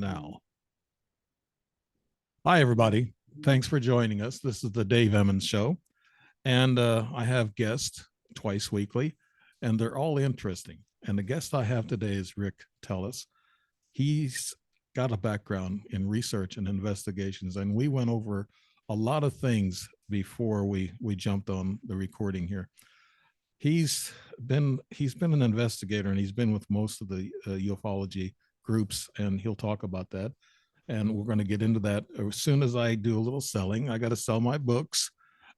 now. Hi, everybody. Thanks for joining us. This is the Dave Emmons Show, and I have guests twice weekly, and they're all interesting. And the guest I have today is Rick Teles. He's got a background in research and investigations, and we went over a lot of things before we jumped on the recording here. He's been an investigator, and he's been with most of the ufology groups, and he'll talk about that. And we're going to get into that as soon as I do a little selling. I got to sell my books.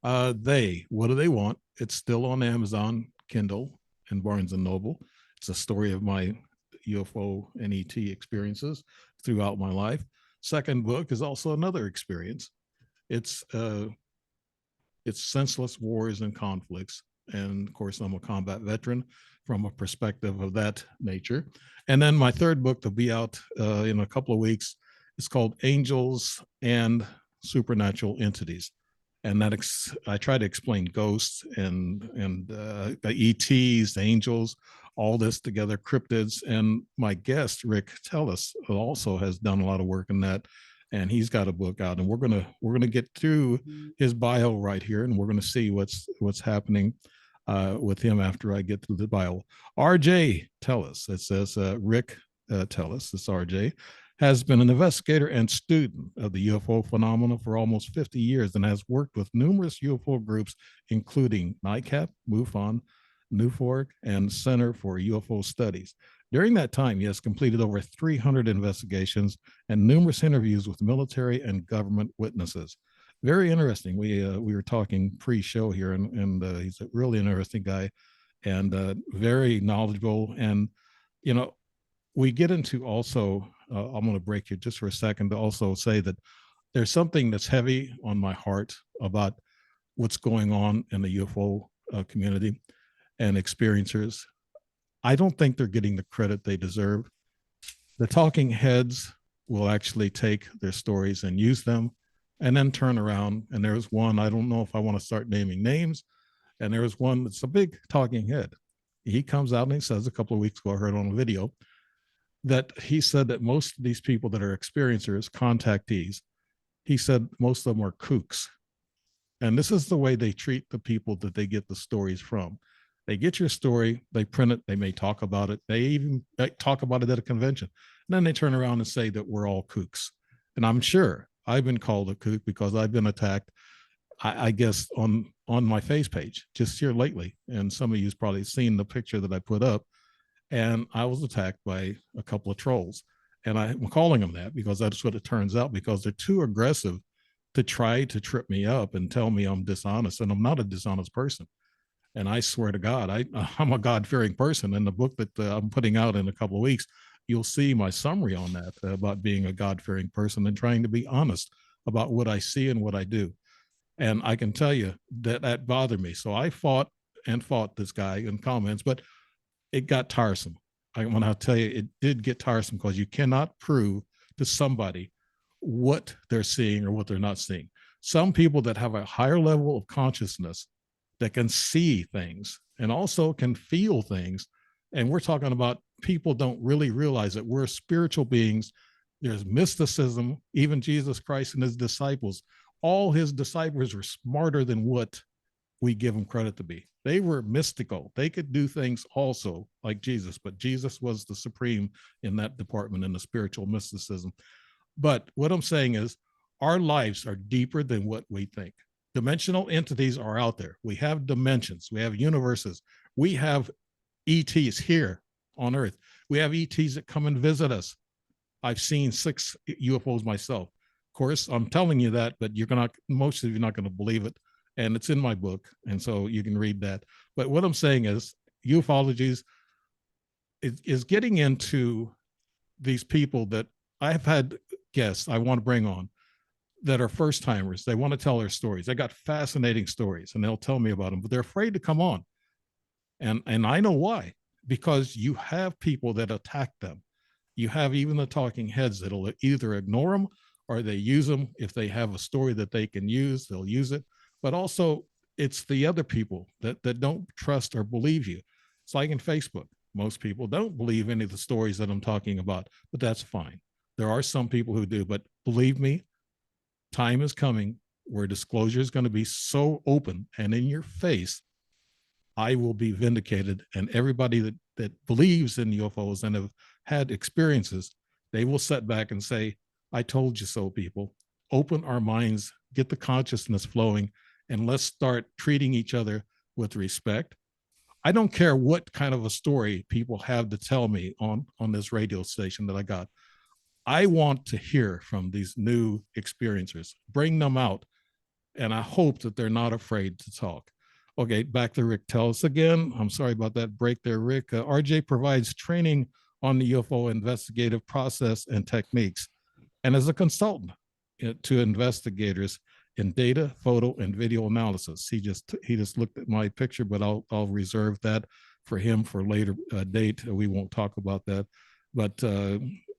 What do they want? It's still on Amazon, Kindle, and Barnes and Noble. It's a story of my UFO and ET experiences throughout my life. Second book is also another experience. It's senseless wars and conflicts. And of course, I'm a combat veteran from a perspective of that nature. And then my third book to be out in a couple of weeks is called Angels and Supernatural Entities. And I try to explain ghosts and the ETs, the angels, all this together, cryptids. And my guest, Rick Teles, also has done a lot of work in that. And he's got a book out, and we're gonna get through his bio right here, and we're gonna see what's happening with him after I get through the bio. RJ Teles, it says Rick Teles, this RJ, has been an investigator and student of the UFO phenomena for almost 50 years and has worked with numerous UFO groups, including NICAP, MUFON, NUFORC, and Center for UFO Studies. During that time, he has completed over 300 investigations and numerous interviews with military and government witnesses. Very interesting. We were talking pre-show here, and he's a really interesting guy, and very knowledgeable. And we get into also. I'm going to break you just for a second to also say that there's something that's heavy on my heart about what's going on in the UFO community and experiencers. I don't think they're getting the credit they deserve. The talking heads will actually take their stories and use them and then turn around. And there's one, I don't know if I want to start naming names. And there's one that's a big talking head. He comes out and he says a couple of weeks ago, I heard on a video, that he said that most of these people that are experiencers, contactees, he said most of them are kooks. And this is the way they treat the people that they get the stories from. They get your story, they print it, they may talk about it, they even talk about it at a convention. And then they turn around and say that we're all kooks. And I'm sure I've been called a kook because I've been attacked, I guess, on my face page just here lately. And some of you's probably seen the picture that I put up. And I was attacked by a couple of trolls. And I'm calling them that because that's what it turns out, because they're too aggressive to try to trip me up and tell me I'm dishonest. And I'm not a dishonest person. And I swear to God, I'm a God-fearing person. In the book that I'm putting out in a couple of weeks, you'll see my summary on that about being a God-fearing person and trying to be honest about what I see and what I do. And I can tell you that bothered me. So I fought this guy in comments, but it got tiresome. When I tell you, it did get tiresome because you cannot prove to somebody what they're seeing or what they're not seeing. Some people that have a higher level of consciousness that can see things and also can feel things. And we're talking about people don't really realize that we're spiritual beings. There's mysticism. Even Jesus Christ and his disciples, all his disciples were smarter than what we give them credit to be. They were mystical. They could do things also like Jesus, but Jesus was the supreme in that department in the spiritual mysticism. But what I'm saying is our lives are deeper than what we think. Dimensional entities are out there. We have dimensions. We have universes. We have ETs here on Earth. We have ETs that come and visit us. I've seen 6 UFOs myself. Of course, I'm telling you that, but most of you are not going to believe it. And it's in my book, and so you can read that. But what I'm saying is ufology is getting into these people that I've had guests I want to bring on that are first timers. They want to tell their stories. They got fascinating stories, and they'll tell me about them, but they're afraid to come on. And I know why, because you have people that attack them. You have even the talking heads that'll either ignore them or they use them. If they have a story that they can use, they'll use it. But also, it's the other people that don't trust or believe you. It's like in Facebook. Most people don't believe any of the stories that I'm talking about, but that's fine. There are some people who do, but believe me, time is coming where disclosure is going to be so open and in your face. I will be vindicated, and everybody that believes in UFOs and have had experiences, they will sit back and say, I told you so, people. Open our minds, get the consciousness flowing, and let's start treating each other with respect. I don't care what kind of a story people have to tell me on this radio station that I got. I want to hear from these new experiencers. Bring them out, and I hope that they're not afraid to talk. Okay, back to Rick Teles again. I'm sorry about that break there, Rick. RJ provides training on the UFO investigative process and techniques, and as a consultant to investigators in data, photo, and video analysis. He just looked at my picture, but I'll reserve that for him for later date. We won't talk about that, but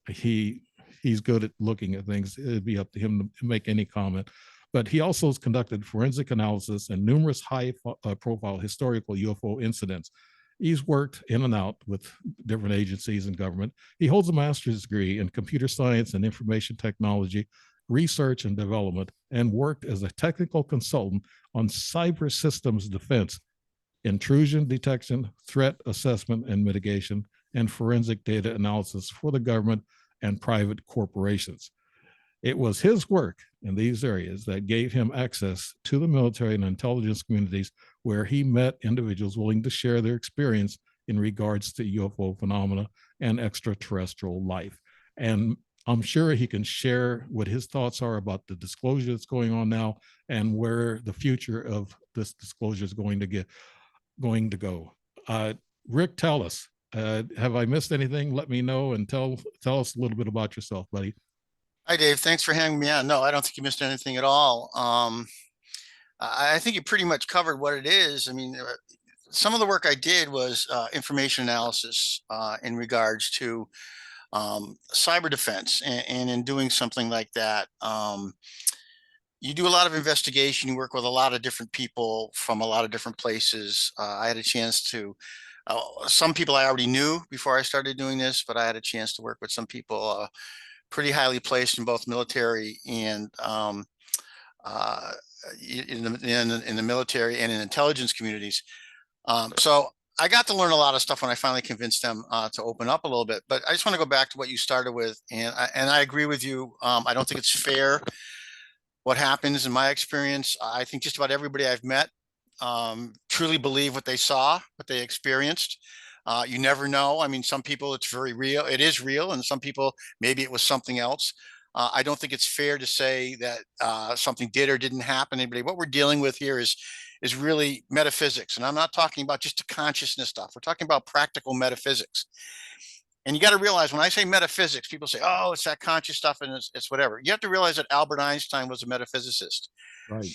he's good at looking at things. It'd be up to him to make any comment. But he also has conducted forensic analysis and numerous high-profile historical UFO incidents. He's worked in and out with different agencies and government. He holds a master's degree in computer science and information technology, research and development, and worked as a technical consultant on cyber systems defense, intrusion detection, threat assessment and mitigation, and forensic data analysis for the government and private corporations. It was his work in these areas that gave him access to the military and intelligence communities, where he met individuals willing to share their experience in regards to UFO phenomena and extraterrestrial life. And I'm sure he can share what his thoughts are about the disclosure that's going on now and where the future of this disclosure is going to go. Rick, tell us, have I missed anything? Let me know, and tell us a little bit about yourself, buddy. Hi, Dave. Thanks for having me on. No, I don't think you missed anything at all. I think you pretty much covered what it is. I mean, some of the work I did was information analysis in regards to cyber defense. And in doing something like that, you do a lot of investigation. You work with a lot of different people from a lot of different places. I had a chance to, some people I already knew before I started doing this, but I had a chance to work with some people pretty highly placed in both military and uh, in the military and in intelligence communities. So I got to learn a lot of stuff when I finally convinced them to open up a little bit. But I just want to go back to what you started with, and I agree with you. I don't think it's fair what happens in my experience. I think just about everybody I've met truly believe what they saw, what they experienced. You never know. I mean, some people it's very real. It is real, and some people maybe it was something else. I don't think it's fair to say that something did or didn't happen to anybody. What we're dealing with here is really metaphysics, and I'm not talking about just the consciousness stuff. We're talking about practical metaphysics. And you got to realize when I say metaphysics, people say, "Oh, it's that conscious stuff," and it's whatever. You have to realize that Albert Einstein was a metaphysicist. Right.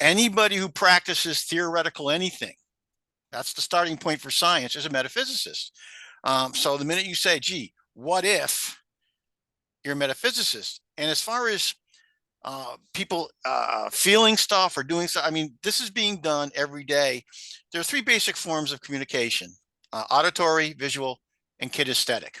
Anybody who practices theoretical anything, that's the starting point for science, is a metaphysicist. So the minute you say, gee, what if, you're a metaphysicist? And as far as people feeling stuff or doing stuff, I mean, this is being done every day. There are three basic forms of communication: auditory, visual, and kinesthetic.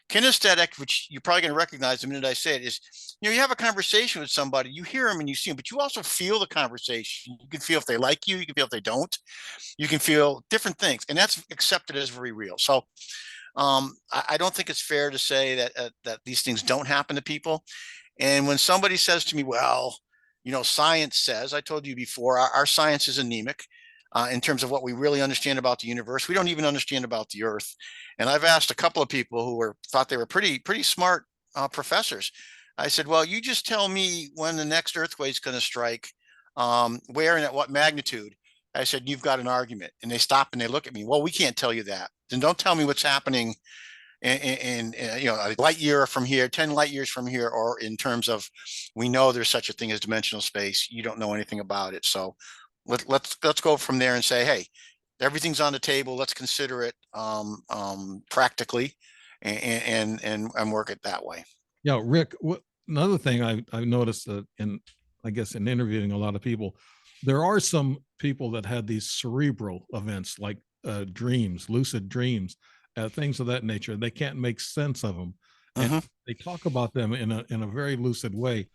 Kinesthetic, which you're probably going to recognize the minute I say it, is, you have a conversation with somebody, you hear them and you see them, but you also feel the conversation. You can feel if they like you can feel if they don't. You can feel different things, and that's accepted as very real. So I don't think it's fair to say that these things don't happen to people. And when somebody says to me, well, science says, I told you before, our science is anemic in terms of what we really understand about the universe. We don't even understand about the earth. And I've asked a couple of people who thought they were pretty smart professors. I said, well, you just tell me when the next earthquake's going to strike, where and at what magnitude. I said, you've got an argument. And they stop and they look at me. Well, we can't tell you that. Then don't tell me what's happening in a light year from here, 10 light years from here, or in terms of, we know there's such a thing as dimensional space. You don't know anything about it. So let's go from there and say, hey, everything's on the table. Let's consider it practically and work it that way. Yeah, Rick. Another thing I've noticed I guess in interviewing a lot of people, there are some people that had these cerebral events like dreams, lucid dreams, things of that nature. They can't make sense of them. and Hmm. they talk about them in a very lucid way.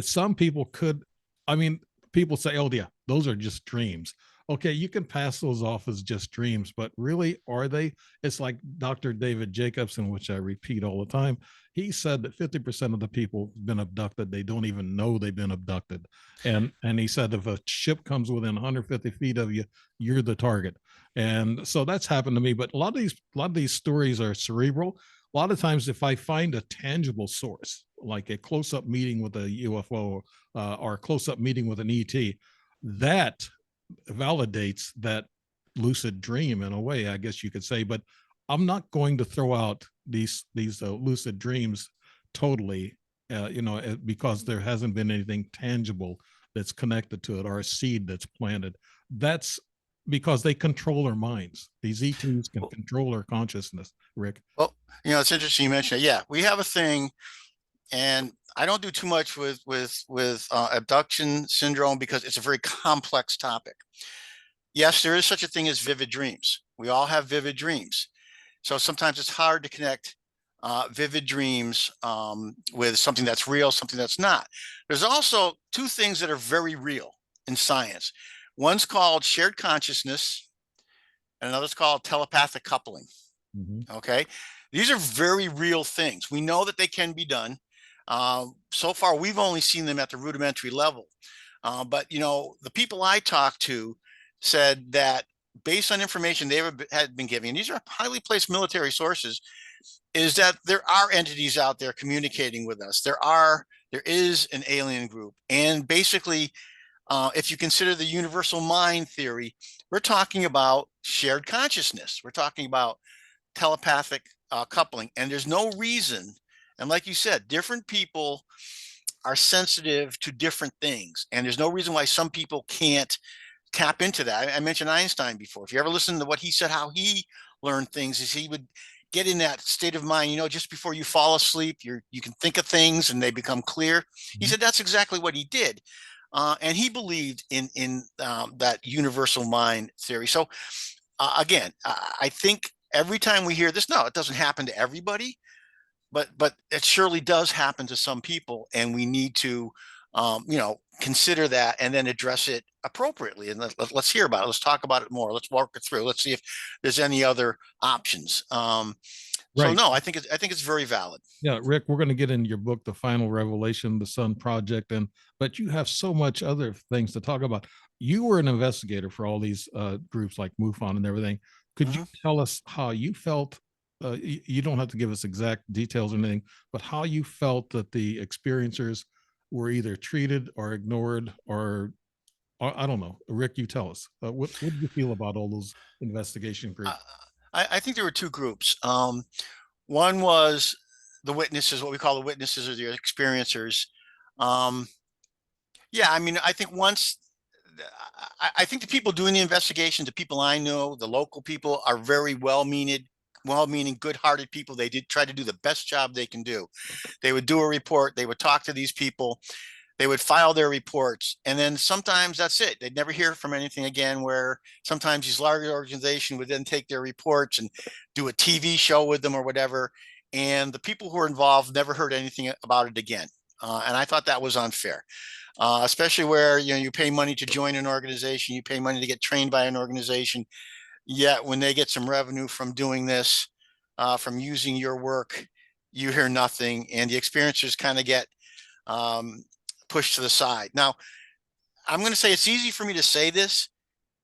Some people could, I mean, people say, "Oh yeah, those are just dreams." Okay, you can pass those off as just dreams, but really, are they? It's like Dr. David Jacobson, which I repeat all the time. He said that 50% of the people have been abducted, they don't even know they've been abducted. And he said if a ship comes within 150 feet of you, you're the target. And so that's happened to me. But a lot of these stories are cerebral. A lot of times, if I find a tangible source, like a close-up meeting with a UFO or a close-up meeting with an ET, that validates that lucid dream in a way, I guess you could say. But I'm not going to throw out these lucid dreams totally, because there hasn't been anything tangible that's connected to it or a seed that's planted. That's because they control our minds. These ETs can Well, control our consciousness, Rick. well, it's interesting you mentioned it. Yeah, we have a thing, and I don't do too much with abduction syndrome because it's a very complex topic. Yes, there is such a thing as vivid dreams. We all have vivid dreams. So sometimes it's hard to connect vivid dreams with something that's real, something that's not. There's also two things that are very real in science. One's called shared consciousness, and another's called telepathic coupling. Mm-hmm. Okay. These are very real things. We know that they can be done. So far, we've only seen them at the rudimentary level. But the people I talked to said that based on information they had been giving, and these are highly placed military sources, is that there are entities out there communicating with us. There is an alien group, and basically, if you consider the universal mind theory, we're talking about shared consciousness. We're talking about telepathic coupling, and there's no reason. And like you said, different people are sensitive to different things, and there's no reason why some people can't tap into that. I mentioned Einstein before. If you ever listen to what he said, how he learned things is he would get in that state of mind, just before you fall asleep, you can think of things and they become clear. He Mm-hmm. said that's exactly what he did. And he believed in that universal mind theory. So again, I think every time we hear this, no, it doesn't happen to everybody, but it surely does happen to some people, and we need to consider that and then address it appropriately. And let's hear about it. Let's talk about it more. Let's walk it through. Let's see if there's any other options. So Right. no, I think it's very valid. Yeah, Rick, we're going to get into your book, The Final Revelation, The Sun Project, but you have so much other things to talk about. You were an investigator for all these groups like MUFON and everything. Could you Mhm. tell us how you felt? You don't have to give us exact details or anything, but how you felt that the experiencers were either treated or ignored, or I don't know. Rick, you tell us. What did you feel about all those investigation I, groups? I think there were two groups. One was the witnesses, what we call the witnesses or the experiencers. Um, yeah, I mean, I think once I think the people doing the investigation, the people I know, the local people are very well-meaning, good-hearted people. They did try to do the best job they can do. They would do a report, they would talk to these people, they would file their reports, and then sometimes that's it. They'd never hear from anything again, where sometimes these larger organizations would then take their reports and do a TV show with them or whatever, and the people who were involved never heard anything about it again. And I thought that was unfair, especially where you pay money to join an organization, you pay money to get trained by an organization. Yet when they get some revenue from doing this, from using your work, you hear nothing, and the experiencers kind of get um, pushed to the side. Now, I'm going to say it's easy for me to say this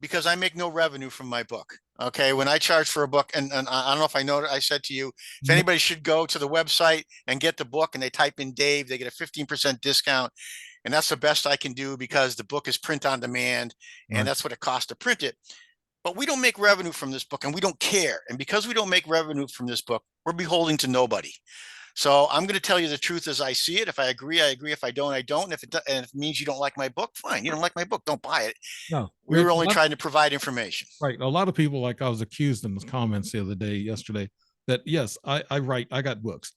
because I make no revenue from my book. Okay, when I charge for a book, and I don't know if I know, I said to you, if No. anybody should go to the website and get the book and they type in Dave, they get a 15% discount. And that's the best I can do because the book is print on demand, and Right. that's what it costs to print it. But we don't make revenue from this book, and we don't care. And because we don't make revenue from this book, we're beholden to nobody. So I'm going to tell you the truth as I see it. If I agree, I agree. If I don't, I don't. And if it means you don't like my book, fine. You don't like my book, don't buy it. No, We Rick, were only trying to provide information. right. A lot of people, like I was accused in the comments the other day, yesterday, that yes, I write, I got books.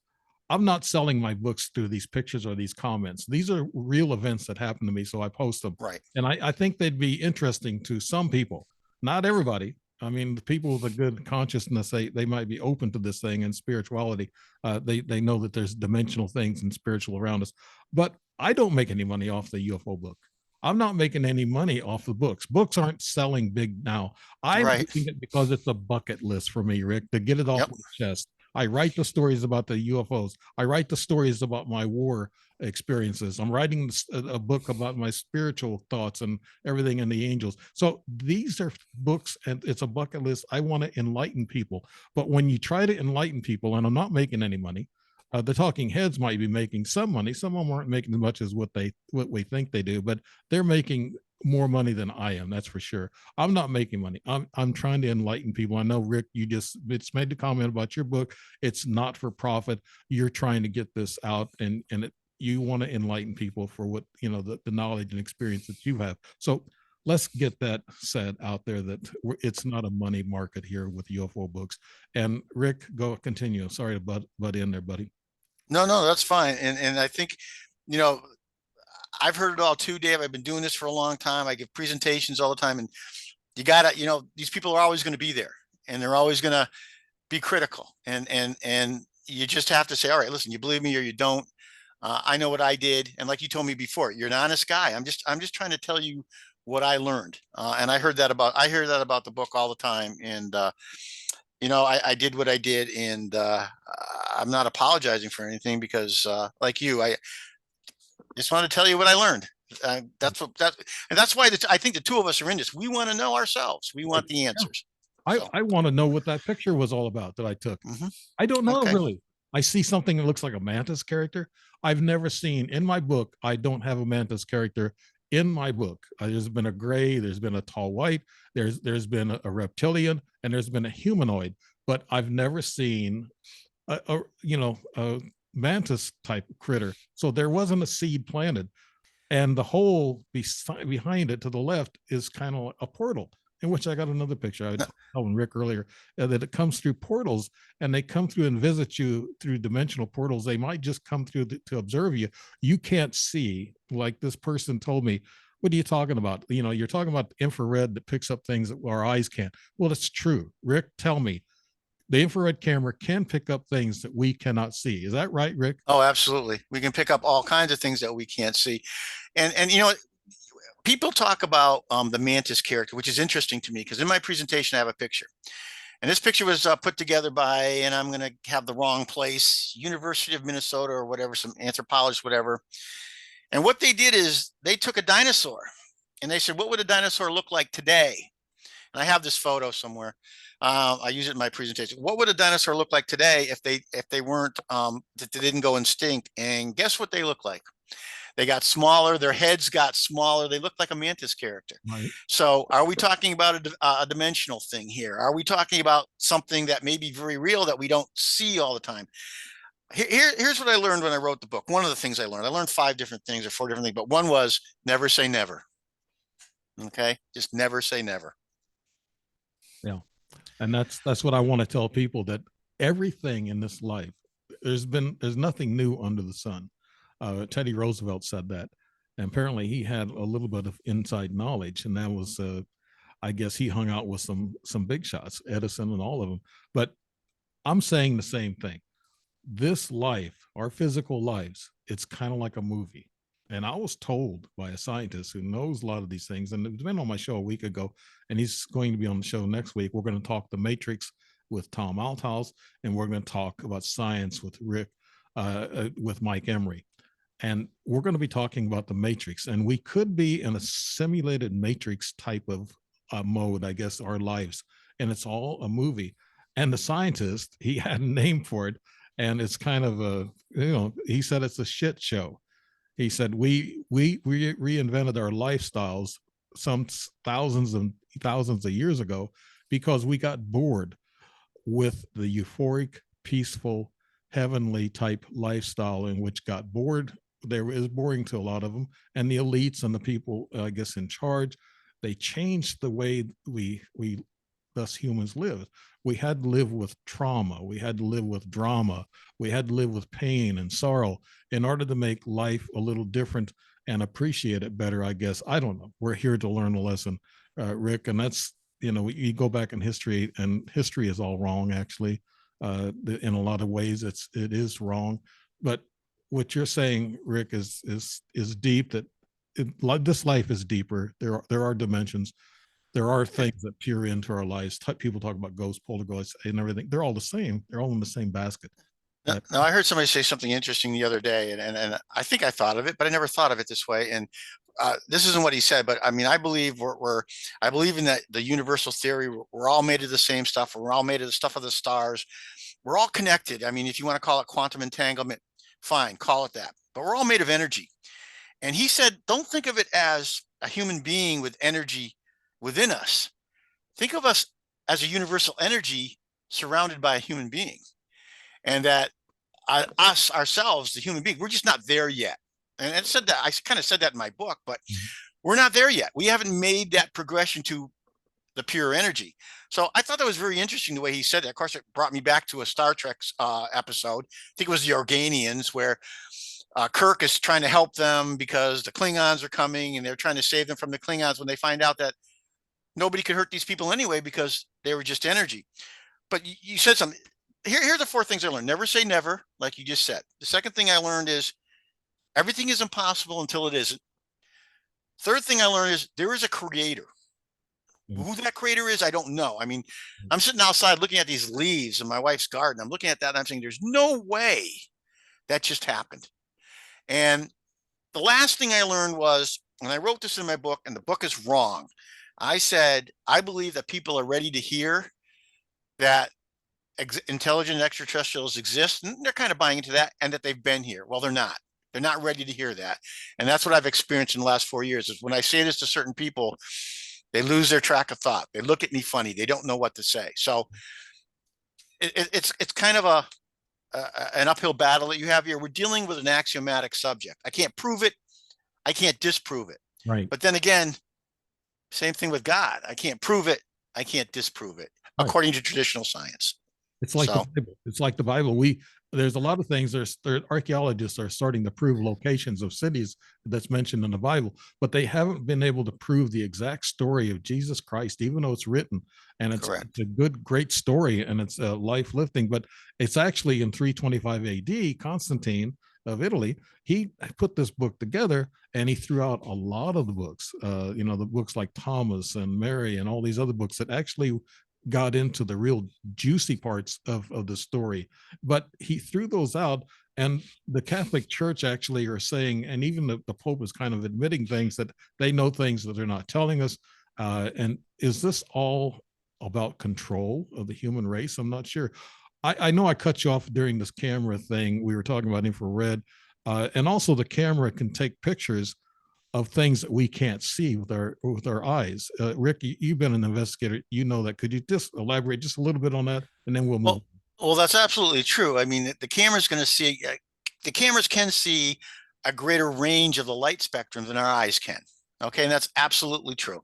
I'm not selling my books through these pictures or these comments. These are real events that happen to me, so I post them. Right. And I think they'd be interesting to some people, not everybody, I mean, the people with a good consciousness, they might be open to this thing and spirituality. They know that there's dimensional things and spiritual around us. But I don't make any money off the UFO book. I'm not making any money off the books. Books aren't selling big now. I'm Right. doing it because it's a bucket list for me, Rick, to get it off Yep. my chest. I write the stories about the UFOs. I write the stories about my war experiences. I'm writing a book about my spiritual thoughts and everything in the angels. So these are books, and it's a bucket list. I want to enlighten people. But when you try to enlighten people, and I'm not making any money, the talking heads might be making some money. Some of them aren't making as much as what we think they do, but they're making more money than I am. That's for sure. I'm not making money. I'm trying to enlighten people. I know, Rick, you just made the comment about your book. It's not for profit. You're trying to get this out, and you want to enlighten people for what the knowledge and experience that you have. So let's get that said out there, that it's not a money market here with UFO books. And Rick, go continue. Sorry to butt in there, buddy. No, no, that's fine. And I think, you know, I've heard it all too, Dave. I've been doing this for a long time. I give presentations all the time, and you gotta, these people are always going to be there, and they're always going to be critical, and you just have to say, all right, listen, you believe me or you don't. I know what I did, and like you told me before, you're an honest guy. I'm just trying to tell you what I learned, and I hear that about the book all the time, and I did what I did, and I'm not apologizing for anything because, like you, I just want to tell you what I learned. And that's why I think the two of us are in this. We want to know ourselves. We want the Yeah. answers. I, So, I want to know what that picture was all about that I took. mhm. I don't know Okay. really. I see something that looks like a mantis character. I've never seen in my book. I don't have a mantis character in my book. There's been a gray, there's been a tall white, there's been a reptilian, and there's been a humanoid. But I've never seen a mantis type critter. So there wasn't a seed planted, and the hole behind it to the left is kind of a portal, in which I got another picture. I was No, telling Rick earlier that it comes through portals, and they come through and visit you through dimensional portals. They might just come through to observe you. You can't see, like this person told me. What are you talking about? You're talking about infrared that picks up things that our eyes can't. Well, it's true. Rick, tell me, the infrared camera can pick up things that we cannot see. Is that right, Rick? oh, absolutely. We can pick up all kinds of things that we can't see. And people talk about the mantis character, which is interesting to me because in my presentation I have a picture. And this picture was put together by, and I'm going to have the wrong place, University of Minnesota or whatever, some anthropologist, whatever. And what they did is they took a dinosaur and they said, what would a dinosaur look like today? And I have this photo somewhere. I use it in my presentation. What would a dinosaur look like today if they weren't if they didn't go extinct? And guess what they look like? They got smaller. Their heads got smaller. They looked like a mantis character. Right. So, are we talking about a dimensional thing here? Are we talking about something that may be very real that we don't see all the time? Here's what I learned when I wrote the book. One of the things I learned 5 different things or 4 different things, but one was never say never. Okay, just never say never. Yeah. And that's what I want to tell people, that everything in this life, there's nothing new under the sun. Teddy Roosevelt said that, and apparently he had a little bit of inside knowledge, and that was I guess he hung out with some big shots, Edison and all of them. But I'm saying the same thing. This life, our physical lives, it's kind of like a movie. And I was told by a scientist who knows a lot of these things, and it's been on my show a week ago, and he's going to be on the show next week. We're going to talk the Matrix with Tom Althouse, and we're going to talk about science with with Mike Emery. And we're going to be talking about the Matrix, and we could be in a simulated Matrix type of mode, I guess, our lives, and it's all a movie. And the scientist, he had a name for it, and it's kind of he said it's a shit show. He said we reinvented our lifestyles some thousands and thousands of years ago because we got bored with the euphoric, peaceful, heavenly type lifestyle, in which got bored. There is boring to a lot of them, and the elites and the people, I guess, in charge, they changed the way we us humans live. We had to live with trauma. We had to live with drama. We had to live with pain and sorrow in order to make life a little different and appreciate it better, I guess. I don't know. We're here to learn a lesson, Rick, and you go back in history, and history is all wrong actually. In a lot of ways, it is wrong. But what you're saying, Rick, is deep. That this life is deeper. There are dimensions. There are things that peer into our lives. People talk about ghosts, poltergeists, and everything. They're all the same. They're all in the same basket. That Now, I heard somebody say something interesting the other day, and I think I thought of it, but I never thought of it this way. And this isn't what he said, but I mean, I believe I believe in that the universal theory. We're all made of the same stuff. We're all made of the stuff of the stars. We're all connected. I mean, if you want to call it quantum entanglement, fine, call it that. But we're all made of energy. And he said, don't think of it as a human being with energy within us. Think of us as a universal energy surrounded by a human being, and that us ourselves, the human being, we're just not there yet. And I said that, I kind of said that in my book, but we're not there yet. We haven't made that progression to the pure energy. So I thought that was very interesting the way he said that. Of course, it brought me back to a Star Trek episode. I think it was the Organians, where Kirk is trying to help them because the Klingons are coming, and they're trying to save them from the Klingons when they find out that nobody could hurt these people anyway because they were just energy. But you said something. Here are the four things I learned. Never say never, like you just said. The second thing I learned is everything is impossible until it isn't. Third thing I learned is there is a creator. Who that creator is, I don't know. I mean, I'm sitting outside looking at these leaves in my wife's garden. I'm looking at that and I'm saying, there's no way that just happened. And the last thing I learned was, and I wrote this in my book, and the book is wrong. I said, I believe that people are ready to hear that intelligent extraterrestrials exist, and they're kind of buying into that, and that they've been here. Well, they're not. They're not ready to hear that. And that's what I've experienced in the last 4 years, is when I say this to certain people, they lose their track of thought. They look at me funny. They don't know what to say. So it's kind of an uphill battle that you have here. We're dealing with an axiomatic subject. I can't prove it. I can't disprove it. right. But then again, same thing with God. I can't prove it. I can't disprove it, Right. according to traditional science. It's like the So, Bible. It's like the Bible. There's a lot of things. There archaeologists are starting to prove locations of cities that's mentioned in the Bible, but they haven't been able to prove the exact story of Jesus Christ, even though it's written, and it's correct. a good, great story, and it's life lifting. But it's actually in 325 A.D. Constantine of Italy, he put this book together, and he threw out a lot of the books. The books like Thomas and Mary and all these other books that actually got into the real juicy parts of the story, but he threw those out. And the Catholic Church actually are saying, and even the Pope is kind of admitting things, that they know things that they're not telling us. And is this all about control of the human race? I'm not sure. I know I cut you off during this camera thing. We were talking about infrared, and also the camera can take pictures of things that we can't see with our eyes. Rick, you've been an investigator, you know that. Could you just elaborate just a little bit on that, and then we'll move? Well, that's absolutely true. I mean, the camera's going to see, the cameras can see a greater range of the light spectrum than our eyes can. Okay, and that's absolutely true.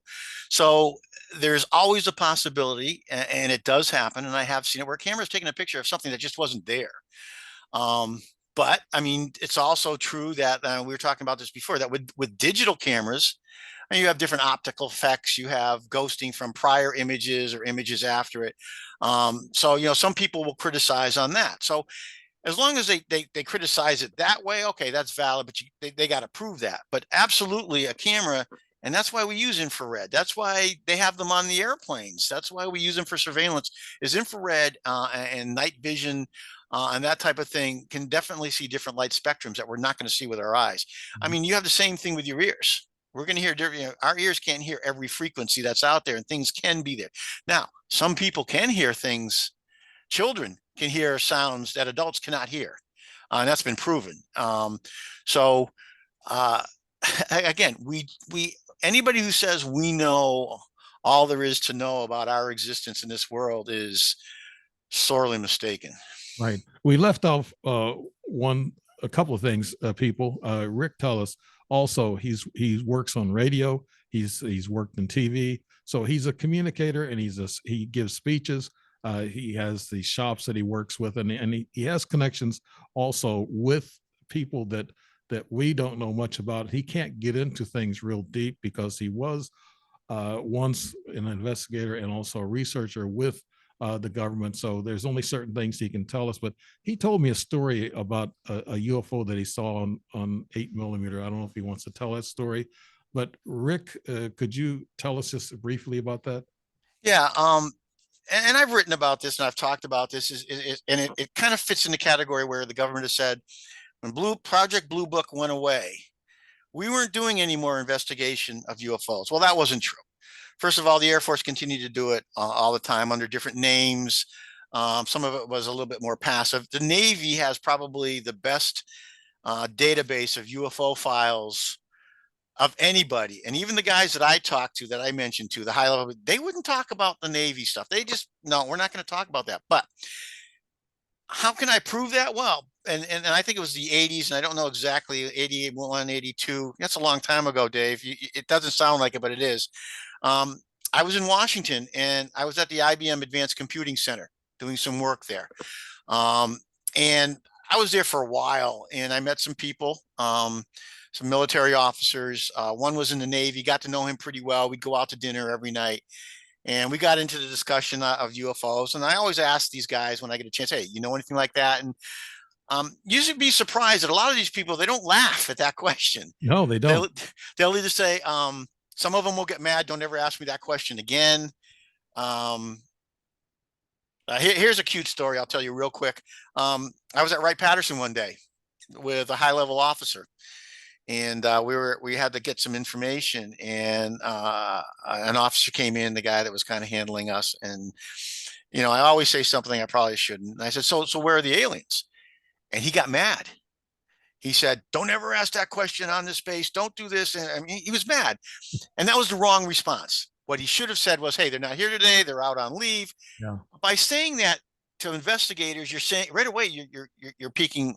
So there's always a possibility, and it does happen, and I have seen it, where cameras taking a picture of something that just wasn't there. But I mean, it's also true that we were talking about this before, that with digital cameras, and you have different optical effects. You have ghosting from prior images or images after it. So some people will criticize on that. So as long as they criticize it that way, okay, that's valid. But they got to prove that. But absolutely, a camera. And that's why we use infrared. That's why they have them on the airplanes. That's why we use them for surveillance. Is infrared and night vision and that type of thing can definitely see different light spectrums that we're not going to see with our eyes. I mean, you have the same thing with your ears. We're going to hear different. Our ears can't hear every frequency that's out there, and things can be there. Now, some people can hear things. Children can hear sounds that adults cannot hear, and that's been proven. So again, we anybody who says we know all there is to know about our existence in this world is sorely mistaken. Right. We left off a couple of things. People, Rick Teles, also he works on radio. He's worked in TV, so he's a communicator, and he gives speeches. He has the shops that he works with, and he has connections also with people that we don't know much about. He can't get into things real deep because he was once an investigator and also a researcher with the government. So there's only certain things he can tell us. But he told me a story about a UFO that he saw on 8 millimeter. I don't know if he wants to tell that story. But Rick, could you tell us just briefly about that? Yeah. And I've written about this and I've talked about this and it kind of fits in the category where the government has said when Project Blue Book went away, we weren't doing any more investigation of UFOs. Well, that wasn't true. First of all, the Air Force continued to do it all the time under different names. Some of it was a little bit more passive. The Navy has probably the best database of UFO files of anybody. And even the guys that I talked to, that I mentioned to, the high level, they wouldn't talk about the Navy stuff. They just, no, we're not going to talk about that. But how can I prove that? Well, and I think it was the 80s, and I don't know exactly, 81, 82. That's a long time ago, Dave. It doesn't sound like it, but it is. Um, I was in Washington, and I was at the IBM Advanced Computing Center doing some work there. And I was there for a while, and I met some people, some military officers. One was in the Navy, got to know him pretty well. We'd go out to dinner every night. And we got into the discussion of UFOs. And I always ask these guys when I get a chance, hey, you know anything like that? And usually be surprised that a lot of these people, they don't laugh at that question. No, they They'll, don't. they'll either say, some of them will get mad. Don't ever ask me that question again. Here's a cute story. I'll tell you real quick. I was at Wright-Patterson one day with a high-level officer, and we had to get some information, and an officer came in, the guy that was kind of handling us, and I always say something I probably shouldn't. And I said, so where are the aliens? And he got mad. He said, don't ever ask that question on this base. Don't do this. And I mean, he was mad. And that was the wrong response. What he should have said was, hey, they're not here today. They're out on leave. Yeah. By saying that to investigators, you're saying right away, you're piquing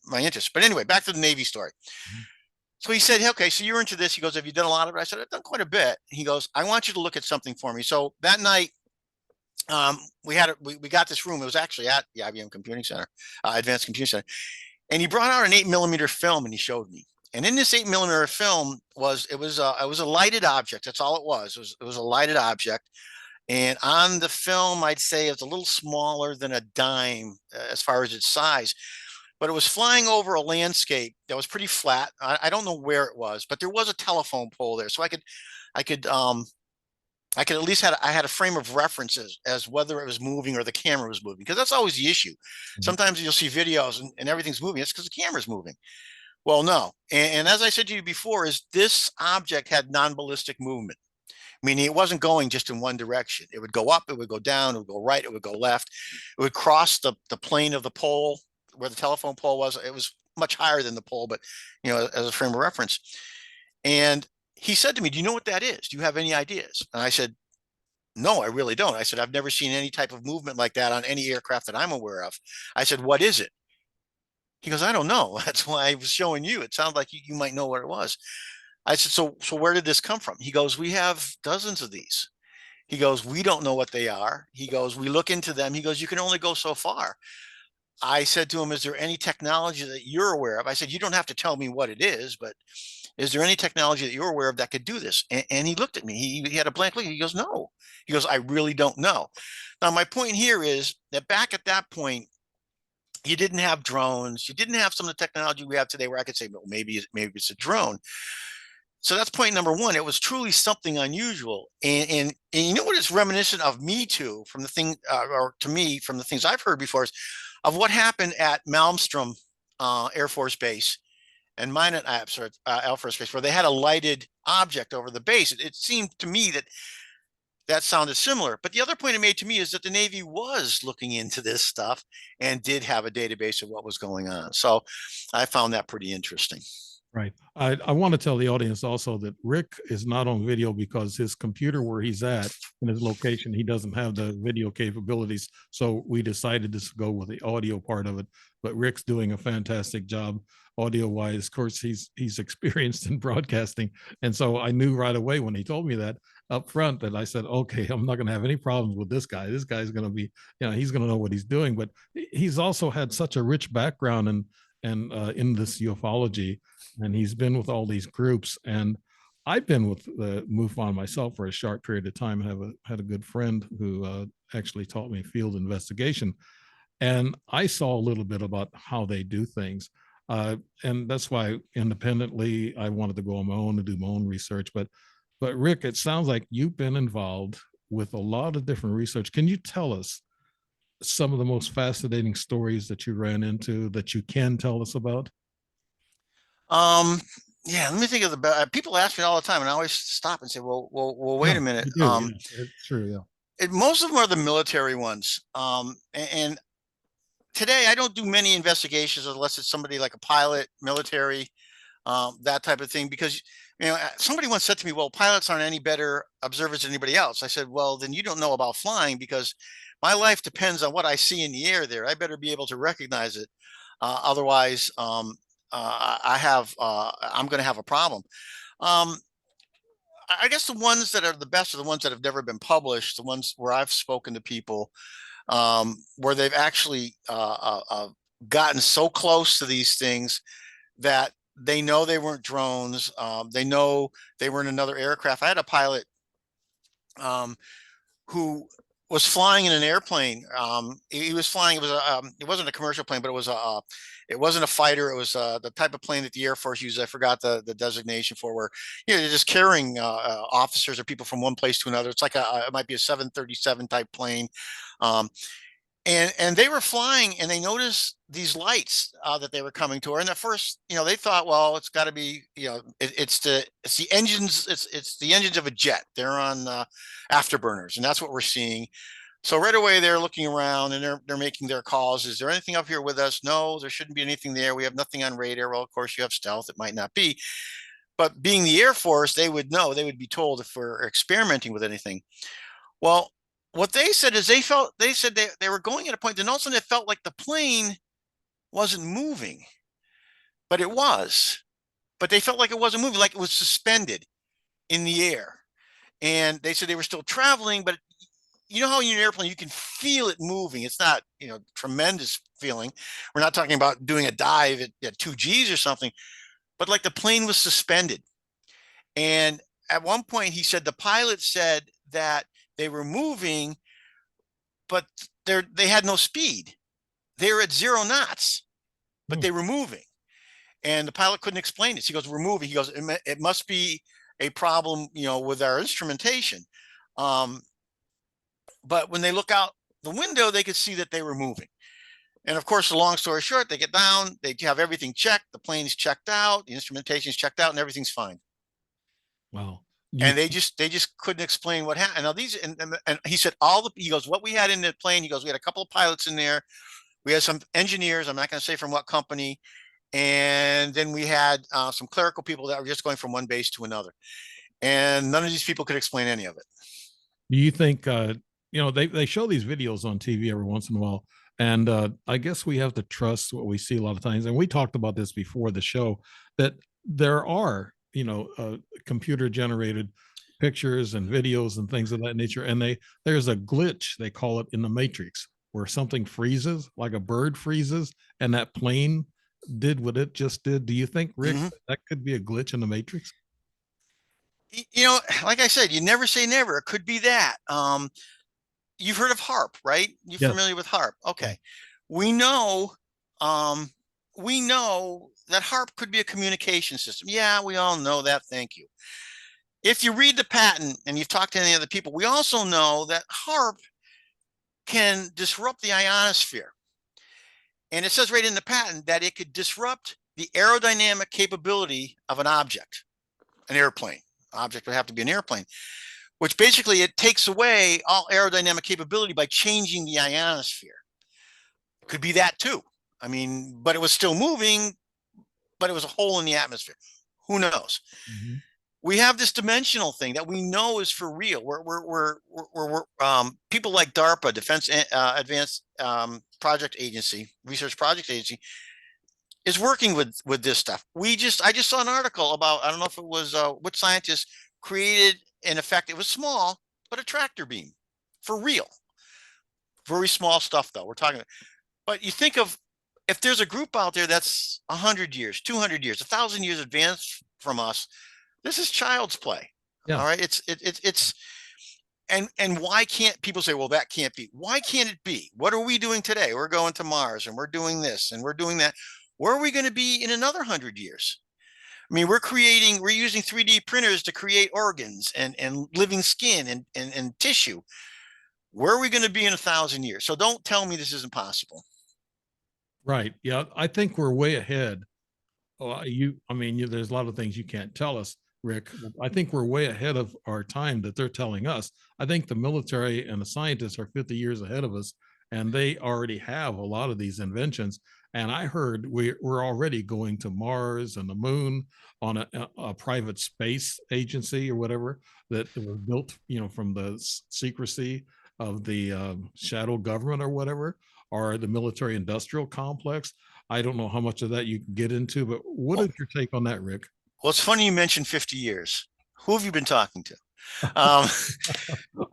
my interest. But anyway, back to the Navy story. Mm-hmm. So he said, okay, so you're into this. He goes, have you done a lot of it? I said, I've done quite a bit. He goes, I want you to look at something for me. So that night, we got this room. It was actually at the IBM Computing Center, Advanced Computing Center. And he brought out an 8 millimeter film and he showed me. And in this 8 millimeter film was a lighted object. That's all it was. It was a lighted object. And on the film, I'd say it's a little smaller than a dime as far as its size, but it was flying over a landscape that was pretty flat. I don't know where it was, but there was a telephone pole there, so I could at least I had a frame of references as whether it was moving or the camera was moving, because that's always the issue. Mm-hmm. Sometimes you'll see videos and everything's moving. It's because the camera's moving. Well, no. And as I said to you before, is this object had non-ballistic movement, meaning it wasn't going just in one direction. It would go up, it would go down, it would go right, it would go left. It would cross the plane of the pole where the telephone pole was. It was much higher than the pole, but as a frame of reference. And he said to me, do you know what that is? Do you have any ideas? And I said, no, I really don't. I said, I've never seen any type of movement like that on any aircraft that I'm aware of. I said, what is it? He goes, I don't know. That's why I was showing you. It sounded like you might know what it was. I said, so where did this come from? He goes, we have dozens of these. He goes, we don't know what they are. He goes, we look into them. He goes, you can only go so far. I said to him, is there any technology that you're aware of? I said, you don't have to tell me what it is, but is there any technology that you're aware of that could do this? And he looked at me. He had a blank look. He goes, no. He goes, I really don't know. Now, my point here is that back at that point, you didn't have drones. You didn't have some of the technology we have today where I could say, well, maybe it's a drone. So that's point number one. It was truly something unusual. And you know what it's reminiscent of me to from the thing, or to me from the things I've heard before, is of what happened at Malmstrom Air Force Base and Minot Air Force Base, where they had a lighted object over the base. It seemed to me that sounded similar. But the other point it made to me is that the Navy was looking into this stuff and did have a database of what was going on. So I found that pretty interesting. Right. I want to tell the audience also that Rick is not on video because his computer where he's at in his location, he doesn't have the video capabilities. So we decided to go with the audio part of it. But Rick's doing a fantastic job audio wise. Of course, he's experienced in broadcasting. And so I knew right away when he told me that up front that I said, okay, I'm not going to have any problems with this guy. This guy's going to be, he's going to know what he's doing. But he's also had such a rich background and in this ufology, and he's been with all these groups. And I've been with the MUFON myself for a short period of time. I had a good friend who actually taught me field investigation, and I saw a little bit about how they do things. And that's why independently I wanted to go on my own to do my own research. But Rick, it sounds like you've been involved with a lot of different research. Can you tell us some of the most fascinating stories that you ran into that you can tell us about? Um, yeah, let me think of people ask me all the time, and I always stop and say, wait Yeah, a minute. you do. Yeah, it's true. Yeah. Most of them are the military ones. And today I don't do many investigations unless it's somebody like a pilot, military, that type of thing. Because somebody once said to me, "Well, pilots aren't any better observers than anybody else." I said, "Well, then you don't know about flying because my life depends on what I see in the air there. I better be able to recognize it. Otherwise, I'm going to have a problem." Um, I guess the ones that are the best are the ones that have never been published, the ones where I've spoken to people where they've actually gotten so close to these things that they know they weren't drones. They know they were in another aircraft. I had a pilot um, who was flying in an airplane. He was flying. It wasn't a commercial plane, but it wasn't a fighter. It was the type of plane that the Air Force uses. I forgot the designation for where they're just carrying officers or people from one place to another. It's like it might be a 737 type plane. Um, and they were flying and they noticed these lights that they were coming to her, and at first they thought, well, it's got to be it's the engines, it's the engines of a jet. They're on afterburners, and that's what we're seeing. So right away they're looking around and they're making their calls. Is there anything up here with us? No, there shouldn't be anything there. We have nothing on radar. Well, of course you have stealth, it might not be, but being the Air Force, they would know. They would be told if we're experimenting with anything. Well, what they said is they said they were going at a point, then all of a sudden it felt like the plane wasn't moving, but it was. But they felt like it wasn't moving, like it was suspended in the air. And they said they were still traveling, but you know how in an airplane you can feel it moving. It's not, tremendous feeling. We're not talking about doing a dive at 2 Gs or something, but like the plane was suspended. And at one point he said the pilot said that they were moving, but they had no speed. They were at 0 knots, but Hmm. they were moving. And the pilot couldn't explain this. He goes, "We're moving." He goes, "It must be a problem, with our instrumentation." Um, but when they look out the window, they could see that they were moving. And of course, the long story short, they get down, they have everything checked, the plane's checked out, the instrumentation is checked out, and everything's fine. Wow. You And they just couldn't explain what happened. Now these and he said he goes, what we had in the plane, he goes, we had a couple of pilots in there, we had some engineers, I'm not going to say from what company, and then we had some clerical people that were just going from one base to another, and none of these people could explain any of it. Do you think they show these videos on TV every once in a while, and I guess we have to trust what we see a lot of times. And we talked about this before the show that there are computer generated pictures and videos and things of that nature, and there's a glitch, they call it, in the matrix, where something freezes, like a bird freezes, and that plane did what it just did. Do you think, Rick, Mm-hmm. that could be a glitch in the matrix? Like I said, you never say never. It could be that. You've heard of HARP, right? You Yes. familiar with HARP? Yeah. Okay. We know, um, we know that HARP could be a communication system. Yeah, we all know that. Thank you. If you read the patent and you've talked to any other people, we also know that HARP can disrupt the ionosphere. And it says right in the patent that it could disrupt the aerodynamic capability of an object, an airplane. Object would have to be an airplane, which basically it takes away all aerodynamic capability by changing the ionosphere. Could be that too. I mean, but it was still moving, but it was a hole in the atmosphere. Who knows? Mhm. We have this dimensional thing that we know is for real. We're people like DARPA, Defense Advanced Project Agency, Research Project Agency, is working with this stuff. I just saw an article about, I don't know if it was which scientist created an effect. It was small, but a tractor beam for real. Very small stuff though. We're talking, but you think of if there's a group out there that's 100 years, 200 years, 1,000 years advanced from us, This is child's play. Yeah. All right. It's and why can't people say, well, that can't be? Why can't it be? What are we doing today? We're going to Mars and we're doing this and we're doing that. Where are we going to be in another 100 years? I mean, we're using 3D printers to create organs and living skin and tissue. Where are we going to be in 1,000 years? So don't tell me this isn't possible. Right. Yeah. I think we're way ahead. I mean, there's a lot of things you can't tell us, Rick. I think we're way ahead of our time that they're telling us. I think the military and the scientists are 50 years ahead of us, and they already have a lot of these inventions. And I heard we're already going to Mars and the moon on a private space agency or whatever that was built, from the secrecy of the shadow government or whatever, or the military industrial complex. I don't know how much of that you can get into, but what Well, is your take on that, Rick? well, it's funny you mentioned 50 years. Who have you been talking to? Um,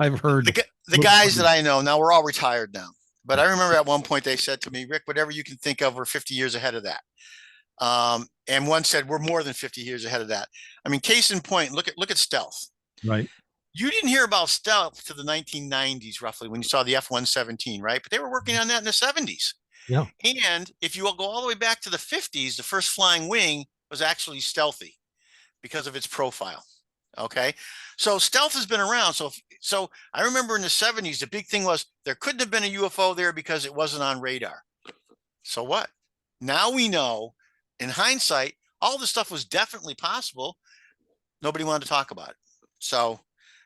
I've heard the guys that I know now, we're all retired now. But I remember at one point they said to me, Rick, whatever you can think of, we're 50 years ahead of that. And one said we're more than 50 years ahead of that. I mean, case in point, look at stealth. right. You didn't hear about stealth to the 1990s, roughly, when you saw the F-117, right? But they were working on that in the 70s. Yeah. And if you go all the way back to the 50s, the first flying wing was actually stealthy because of its profile. Okay. So stealth has been around. So I remember in the 70s, the big thing was there couldn't have been a UFO there because it wasn't on radar. So what? Now we know in hindsight, all this stuff was definitely possible. Nobody wanted to talk about it. So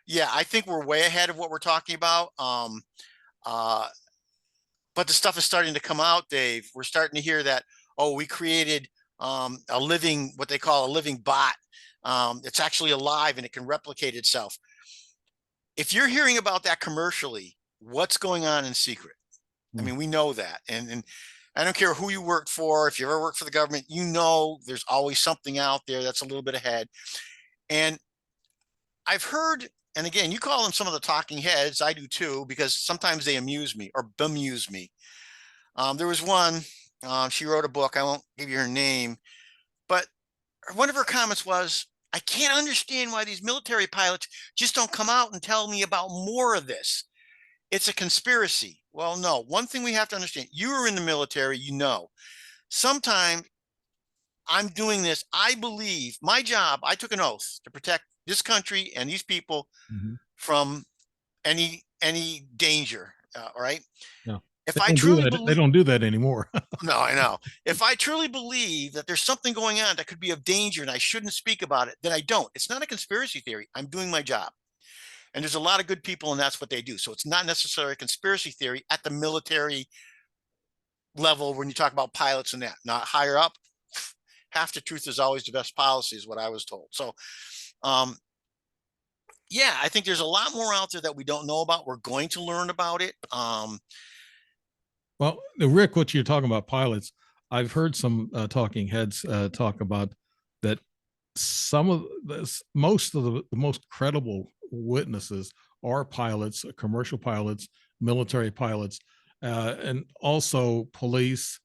yeah, I think we're way ahead of what we're talking about. Uh, but the stuff is starting to come out, Dave. We're starting to hear that, oh, we created a living, what they call a living bot. It's actually alive and it can replicate itself. If you're hearing about that commercially, what's going on in secret? I Mm. mean, we know that. And I don't care who you worked for, if you ever worked for the government, there's always something out there that's a little bit ahead. And I've heard, and again, you call them some of the talking heads. I do too, because sometimes they amuse me or bemuse me. There was one, she wrote a book. I won't give you her name, but one of her comments was, I can't understand why these military pilots just don't come out and tell me about more of this. It's a conspiracy. Well, no, one thing we have to understand, you were in the military, sometimes I'm doing this. I believe my job, I took an oath to protect this country and these people Mhm. from any danger. All right. Yeah. If They I don't do truly that. They believe, don't do that anymore. no, I know. If I truly believe that there's something going on that could be of danger and I shouldn't speak about it, then I don't. It's not a conspiracy theory. I'm doing my job. And there's a lot of good people, and that's what they do. So it's not necessarily a conspiracy theory at the military level when you talk about pilots and that. Not higher up. Half the truth is always the best policy, is what I was told. So, um, yeah, I think there's a lot more out there that we don't know about. We're going to learn about it. Well, Rick, what you're talking about pilots, I've heard some talking heads talk about that. Some of this, most of the most credible witnesses are pilots, commercial pilots, military pilots, and also police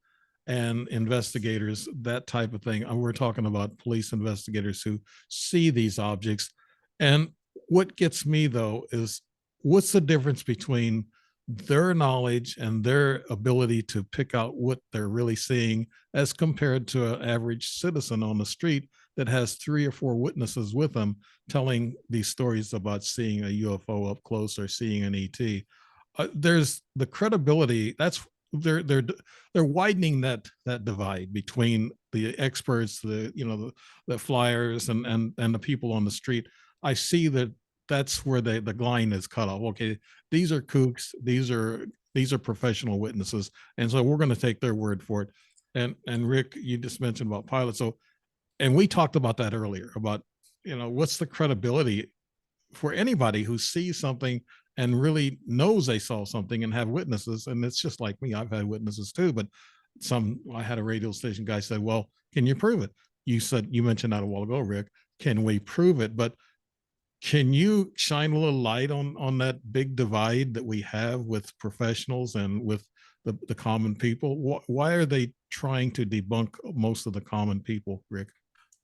and investigators, that type of thing. And we're talking about police investigators who see these objects. And what gets me though is, what's the difference between their knowledge and their ability to pick out what they're really seeing as compared to an average citizen on the street that has 3 or 4 witnesses with them telling these stories about seeing a UFO up close or seeing an ET? There's the credibility. That's they're widening that divide between the experts, the flyers, and the people on the street. I see that that's where the line is cut off. Okay, these are kooks. These are professional witnesses, and so we're going to take their word for it. And Rick, you just mentioned about pilots. So, and we talked about that earlier about, what's the credibility for anybody who sees something and really knows they saw something and have witnesses. And it's just like me, I've had witnesses too, but I had a radio station guy said, well, can you prove it? You mentioned that a while ago, Rick. Can we prove it? But can you shine a little light on that big divide that we have with professionals and with the common people? Why are they trying to debunk most of the common people, Rick?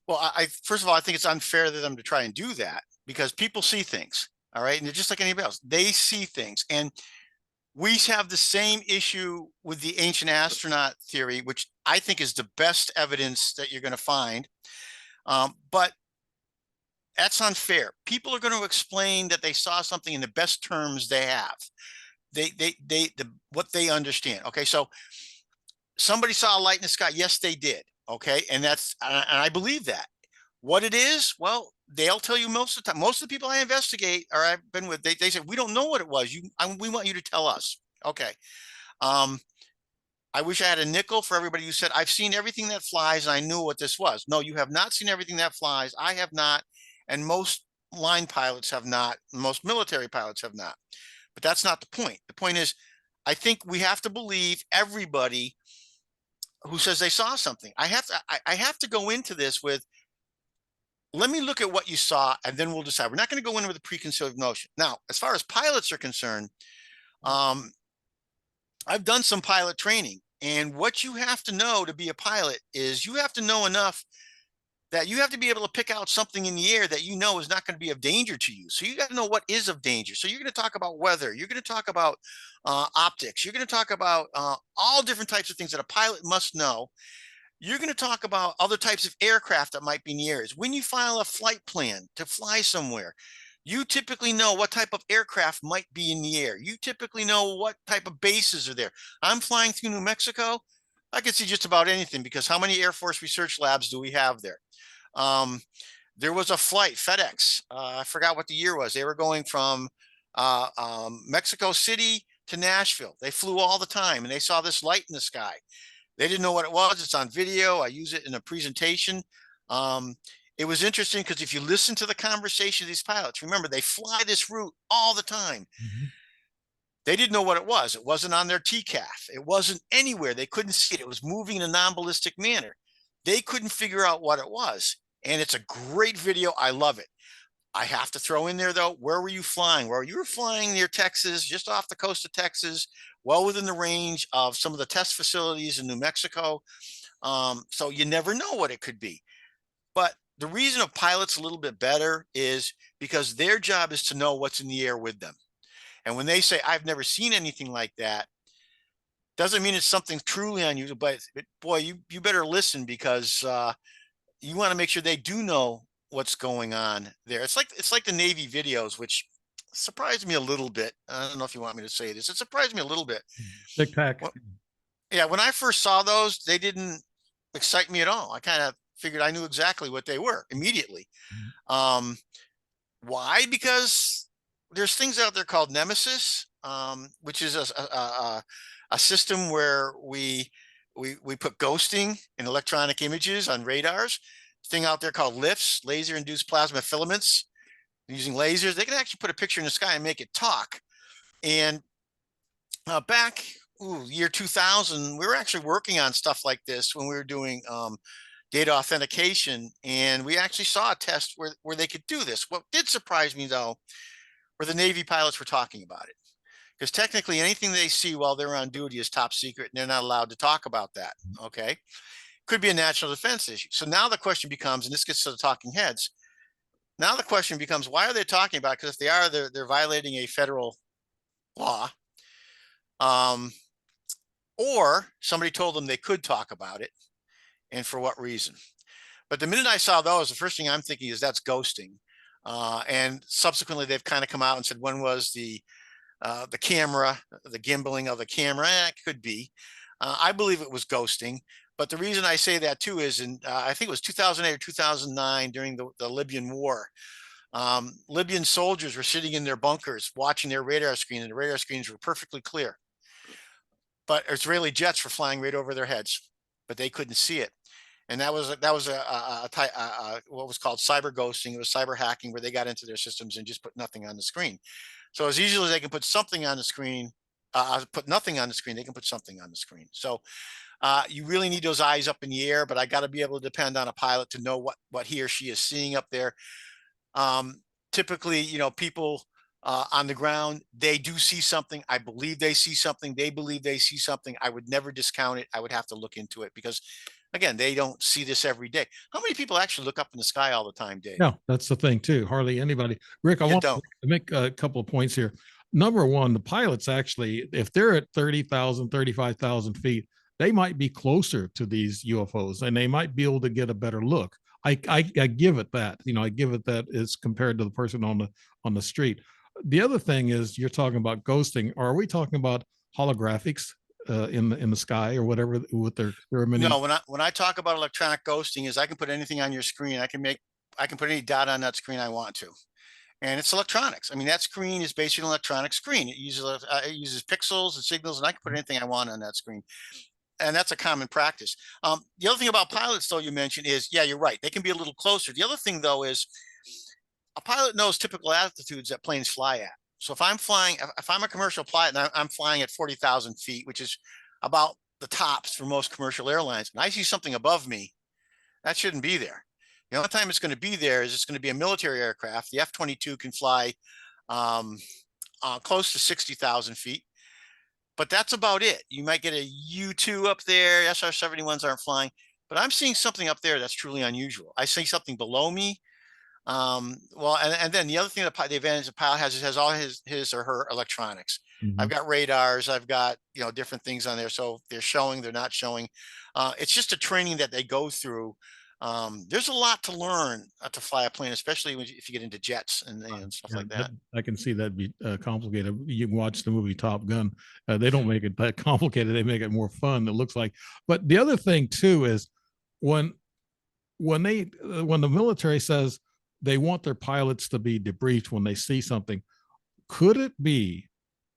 Well, first of all, I think it's unfair to them to try and do that because people see things. All right. And they're just like anybody else. They see things. And we have the same issue with the ancient astronaut theory, which I think is the best evidence that you're going to find. But that's unfair. People are going to explain that they saw something in the best terms they have. What they understand. Okay. So somebody saw a light in the sky. Yes, they did. Okay. And I believe that. What it is, well, they'll tell you most of the time. Most of the people I investigate or I've been with, they say, we don't know what it was. We want you to tell us. Okay. Um, I wish I had a nickel for everybody who said, I've seen everything that flies and I knew what this was. No, you have not seen everything that flies. I have not. And most line pilots have not. Most military pilots have not. But that's not the point. The point is, I think we have to believe everybody who says they saw something. I have to go into this with, let me look at what you saw and then we'll decide. We're not going to go in with a preconceived notion. Now, as far as pilots are concerned, um, I've done some pilot training. And what you have to know to be a pilot is you have to know enough that you have to be able to pick out something in the air that you know is not going to be of danger to you. So you got to know what is of danger. So you're going to talk about weather. You're going to talk about optics. You're going to talk about all different types of things that a pilot must know. You're going to talk about other types of aircraft that might be in the air. When you file a flight plan to fly somewhere, you typically know what type of aircraft might be in the air. You typically know what type of bases are there. I'm flying through New Mexico. I can see just about anything because how many Air Force research labs do we have there? Um, there was a flight, FedEx. I forgot what the year was. They were going from Mexico City to Nashville. They flew all the time and they saw this light in the sky. They didn't know what it was. It's on video. I use it in a presentation. Um, it was interesting because if you listen to the conversation of these pilots, remember they fly this route all the time. Mhm. They didn't know what it was. It wasn't on their TCAF. It wasn't anywhere. They couldn't see it. It was moving in a non-ballistic manner. They couldn't figure out what it was. And it's a great video. I love it. I have to throw in there though, where were you flying? Well, you were flying near Texas, just off the coast of Texas, well within the range of some of the test facilities in New Mexico. So you never know what it could be. But the reason a pilot's a little bit better is because their job is to know what's in the air with them. And when they say, I've never seen anything like that, doesn't mean it's something truly unusual, but boy, you better listen because you want to make sure they do know what's going on there. It's like the Navy videos, which surprised me a little bit. I don't know if you want me to say this. It surprised me a little bit. Tic Tac. Well, yeah, when I first saw those, they didn't excite me at all. I kind of figured I knew exactly what they were immediately. Um, why? Because there's things out there called Nemesis, which is a system where we put ghosting and electronic images on radars. Thing out there called LIFTs, laser induced plasma filaments. Using lasers, they can actually put a picture in the sky and make it talk. And back year 2000, we were actually working on stuff like this when we were doing data authentication, and we actually saw a test where they could do this. What did surprise me though were the Navy pilots were talking about it, because technically anything they see while they're on duty is top secret and they're not allowed to talk about that. Okay, could be a national defense issue. So now the question becomes, and this gets to the talking heads, now the question becomes, why are they talking about it? Because if they are, they're violating a federal law. Um, or somebody told them they could talk about it, and for what reason. But the minute I saw those, the first thing I'm thinking is that's ghosting. And subsequently, they've kind of come out and said, when was the camera, the gimbaling of the camera? It could be. I believe it was ghosting. But the reason I say that too is in, I think it was 2008 or 2009 during the Libyan war. Libyan soldiers were sitting in their bunkers watching their radar screen, and the radar screens were perfectly clear. But Israeli jets were flying right over their heads, but they couldn't see it. And that was what was called cyber ghosting. It was cyber hacking, where they got into their systems and just put nothing on the screen. So as easily as they can put something on the screen, put nothing on the screen, they can put something on the screen. So you really need those eyes up in the air, but I got to be able to depend on a pilot to know what he or she is seeing up there. Typically, people on the ground, they do see something. I believe they see something. They believe they see something. I would never discount it. I would have to look into it because Again, they don't see this every day. How many people actually look up in the sky all the time, Dave? Yeah, that's the thing too. Hardly anybody. Rick, I You want don't. to make a couple of points here. Number one, the pilots actually, if they're at 30,000, 35,000 feet, they might be closer to these UFOs and they might be able to get a better look. I give it that, I give it that as compared to the person on the street. The other thing is you're talking about ghosting. Are we talking about holographics in the sky or whatever what they're experimenting? No, when I talk about electronic ghosting, is I can put anything on your screen. I can put any dot on that screen I want to, and it's electronics. I mean, that screen is basically an electronic screen. It uses pixels and signals, and I can put anything I want on that screen, and that's a common practice. The other thing about pilots, though, you mentioned is, yeah, you're right. They can be a little closer. The other thing, though, is a pilot knows typical altitudes that planes fly at. So if I'm a commercial pilot and I'm flying at 40,000 feet, which is about the tops for most commercial airlines, and I see something above me, that shouldn't be there. The only time it's going to be there is it's going to be a military aircraft. The F-22 can fly um, close to 60,000 feet, but that's about it. You might get a U-2 up there. SR-71s aren't flying, but I'm seeing something up there that's truly unusual. I see something below me. Well, and then the other thing that the advantage the pilot has is has all his or her electronics. I've Mhm. got radars, I've got, different things on there. So they're showing, they're not showing. It's just a training that they go through. There's a lot to learn to fly a plane, especially if you get into jets and stuff Yeah, like that. I can see that be complicated. You can watch the movie Top Gun. They don't make it that complicated. They make it more fun. It looks like. But the other thing too is when when the military says they want their pilots to be debriefed when they see something, could it be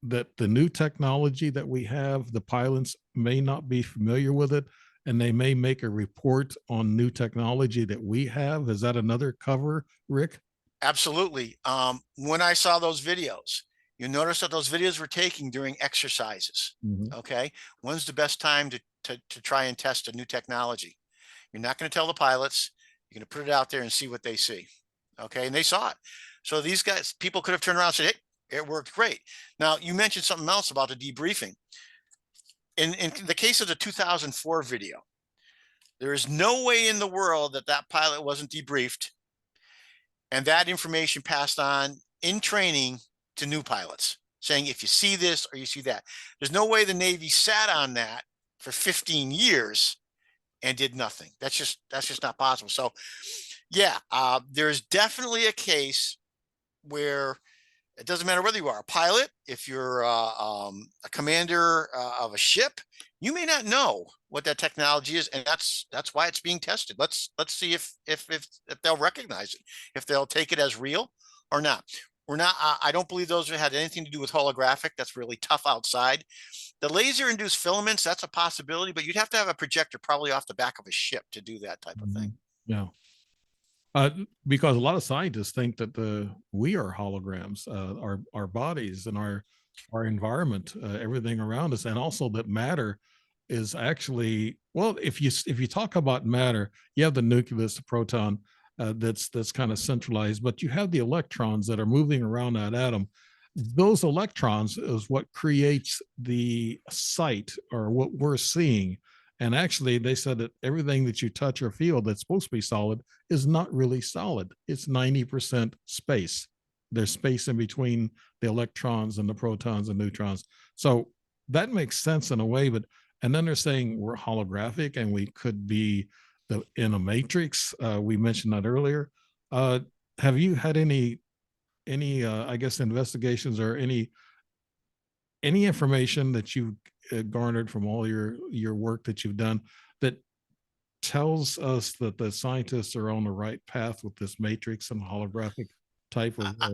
that the new technology that we have, the pilots may not be familiar with it, and they may make a report on new technology that we have? Is that another cover, Rick? Absolutely. When I saw those videos, you notice that those videos were taking during exercises. Mhm. Okay. When's the best time to try and test a new technology? You're not going to tell the pilots. You're going to put it out there and see what they see. Okay. And they saw it. So these guys, people could have turned around and said, hey, it worked great. Now, you mentioned something else about the debriefing. In the case of the 2004 video, there is no way in the world that that pilot wasn't debriefed and that information passed on in training to new pilots, saying, if you see this or you see that. There's no way the Navy sat on that for 15 years and did nothing. That's just not possible. So yeah, there's definitely a case where it doesn't matter whether you are a pilot, if you're a commander of a ship, you may not know what that technology is, and that's why it's being tested. Let's see if they'll recognize it, if they'll take it as real or not. We're not. I don't believe those had anything to do with holographic. That's really tough outside. The laser induced filaments, that's a possibility, but you'd have to have a projector probably off the back of a ship to do that type of thing. Mhm. Yeah. Uh, because a lot of scientists think that we are holograms, our bodies and our environment, everything around us, and also that matter is actually, well, if you talk about matter, you have the nucleus, the proton, that's kind of centralized, but you have the electrons that are moving around that atom. Those electrons is what creates the sight or what we're seeing. And actually, they said that everything that you touch or feel that's supposed to be solid is not really solid. It's 90% space. There's space in between the electrons and the protons and neutrons. So that makes sense in a way, but and then they're saying we're holographic and we could be in a matrix. We mentioned that earlier. Uh, have you had any I guess investigations or any information that you've garnered from all your work that you've done that tells us that the scientists are on the right path with this matrix and holographic type of I,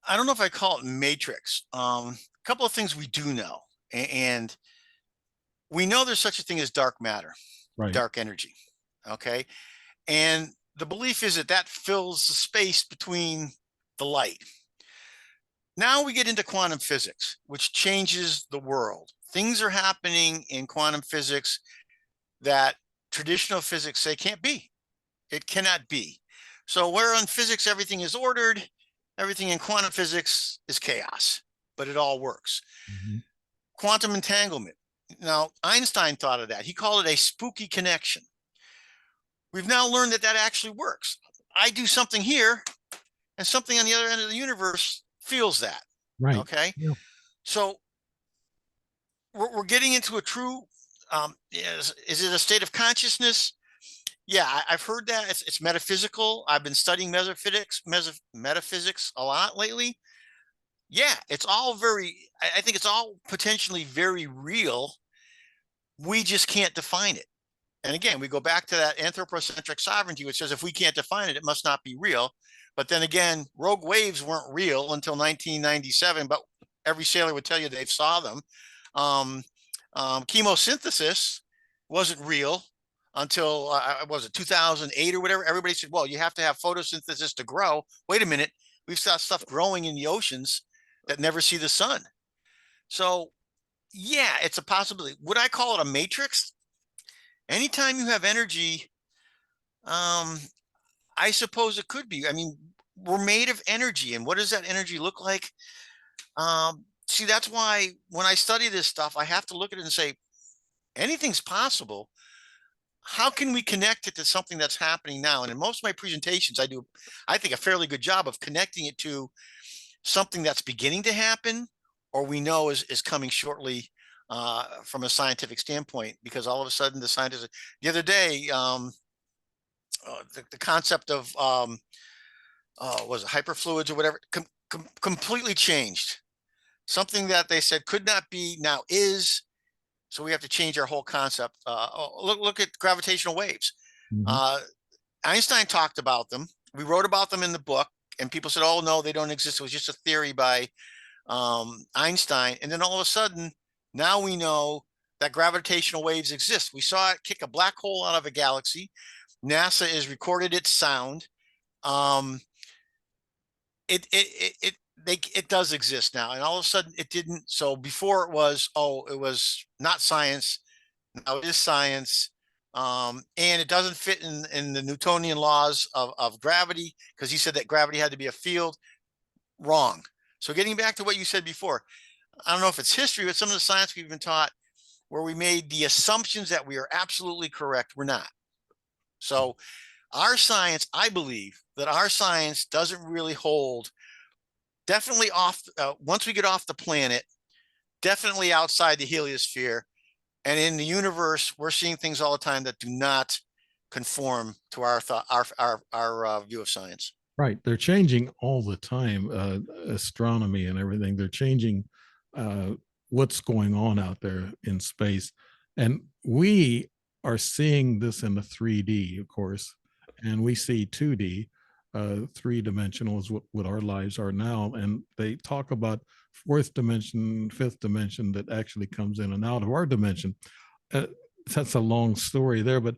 I don't know if I call it matrix. A couple of things we do know, and we know there's such a thing as dark matter, right. dark energy. Okay. And the belief is that that fills the space between the light. Now we get into quantum physics, which changes the world. Things are happening in quantum physics that traditional physics say can't be. It cannot be. So, where in physics everything is ordered, everything in quantum physics is chaos, but it all works. Mhm. Quantum entanglement. Now, Einstein thought of that. He called it a spooky connection. We've now learned that that actually works. I do something here and something on the other end of the universe feels that. Right. Okay. Yeah. So we're getting into a true, is it a state of consciousness? Yeah, I've heard that it's metaphysical. I've been studying metaphysics a lot lately. Yeah, it's all very, I think it's all potentially very real. We just can't define it. And again, we go back to that anthropocentric sovereignty, which says if we can't define it, it must not be real. But then again, rogue waves weren't real until 1997, but every sailor would tell you they've saw them. Um, chemosynthesis wasn't real until was it 2008 or whatever. Everybody said, well, you have to have photosynthesis to grow. Wait a minute, we've got stuff growing in the oceans that never see the sun. So yeah, it's a possibility. Would I call it a matrix? Anytime you have energy, um, I suppose it could be. I mean, we're made of energy, and what does that energy look like? See, that's why when I study this stuff, I have to look at it and say, anything's possible. How can we connect it to something that's happening now? And in most of my presentations, I do, I think, a fairly good job of connecting it to something that's beginning to happen or we know is coming shortly from a scientific standpoint, because all of a sudden the scientists, the other day, the concept of, was it hyperfluids or whatever, completely changed. Something that they said could not be now is. So we have to change our whole concept. Look at gravitational waves. Mhm. Uh, Einstein talked about them. We wrote about them in the book, and people said, "Oh no, they don't exist. It was just a theory by Einstein." And then all of a sudden, now we know that gravitational waves exist. We saw it kick a black hole out of a galaxy. NASA has recorded its sound. Um, it does exist now, and all of a sudden it didn't. So before it was, oh, it was not science. Now it is science. And it doesn't fit in the Newtonian laws of gravity, because he said that gravity had to be a field. Wrong. So getting back to what you said before, I don't know if it's history, but some of the science we've been taught where we made the assumptions that we are absolutely correct, we're not. So our science, I believe that our science doesn't really hold, definitely off, once we get off the planet, definitely outside the heliosphere and in the universe, we're seeing things all the time that do not conform to our thought, our view of science. Right. They're changing all the time, astronomy and everything. They're changing uh, what's going on out there in space. And we are seeing this in the 3D, of course, and we see 2D. Three dimensional is what our lives are now. And they talk about fourth dimension, fifth dimension that actually comes in and out of our dimension. Uh, that's a long story there, but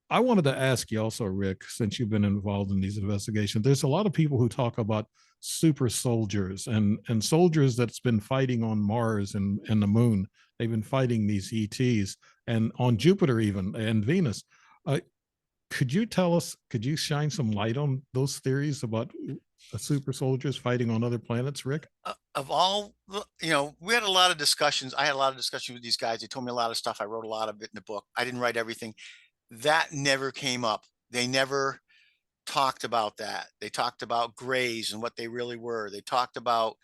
I wanted to ask you also, Rick, since you've been involved in these investigations, there's a lot of people who talk about super soldiers and soldiers that's been fighting on Mars and the moon. They've been fighting these ETs and on Jupiter even and Venus. Uh, could you tell us, could you shine some light on those theories about super soldiers fighting on other planets, Rick? Of all, we had a lot of discussions. I had a lot of discussions with these guys. They told me a lot of stuff. I wrote a lot of it in the book. I didn't write everything. That never came up. They never talked about that. They talked about grays and what they really were. They talked about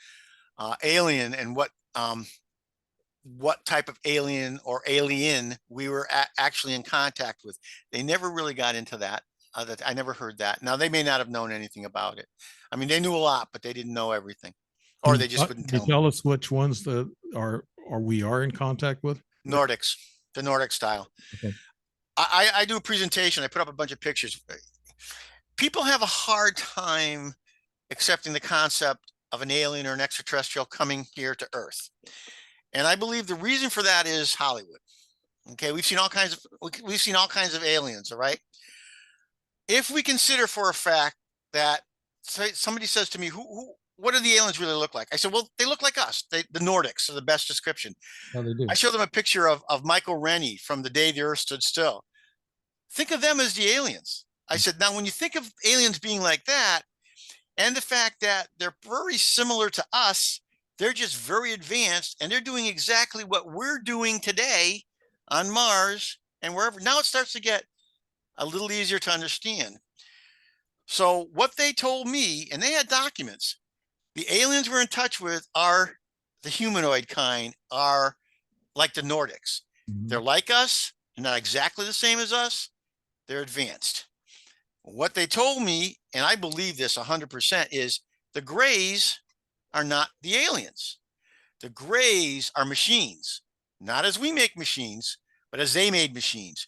alien and what type of alien or alien we were actually in contact with. They never really got into that. That I never heard that. Now they may not have known anything about it. I mean, they knew a lot, but they didn't know everything, or they just wouldn't Can you tell me. tell us which ones that are we are in contact with, Rick? Nordics, the Nordic style. Okay. I do a presentation. I put up a bunch of pictures. People have a hard time accepting the concept of an alien or an extraterrestrial coming here to Earth. And I believe the reason for that is Hollywood. Okay, we've seen all kinds of aliens, all right? If we consider for a fact that, say, somebody says to me, what do the aliens really look like? I said, well, they look like us. The Nordics are the best description. Yeah, they do. I show them a picture of Michael Rennie from The Day the Earth Stood Still. Think of them as the aliens. I said, now when you think of aliens being like that, and the fact that they're very similar to us, they're just very advanced and they're doing exactly what we're doing today on Mars and wherever. Now it starts to get a little easier to understand. So what they told me, and they had documents, the aliens we're in touch with are the humanoid kind, are like the Nordics. They're Mhm. like us, they're not exactly the same as us, they're advanced. What they told me, and I believe this 100%, is the grays are not the aliens. The grays are machines, not as we make machines, but as they made machines.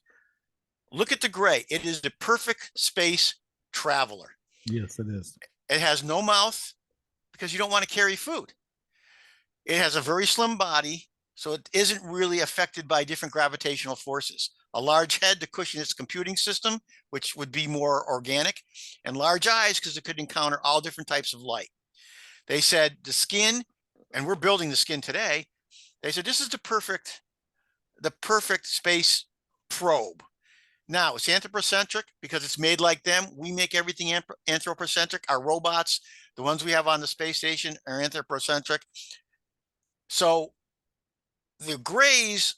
Look at the gray. It is the perfect space traveler. Yes, it is. It has no mouth because you don't want to carry food. It has a very slim body, so it isn't really affected by different gravitational forces. A large head to cushion its computing system, which would be more organic, and large eyes because it could encounter all different types of light. They said the skin, and we're building the skin today. They said this is the perfect space probe. Now it's anthropocentric because it's made like them. We make everything anthropocentric. Our robots, the ones we have on the space station, are anthropocentric. So the grays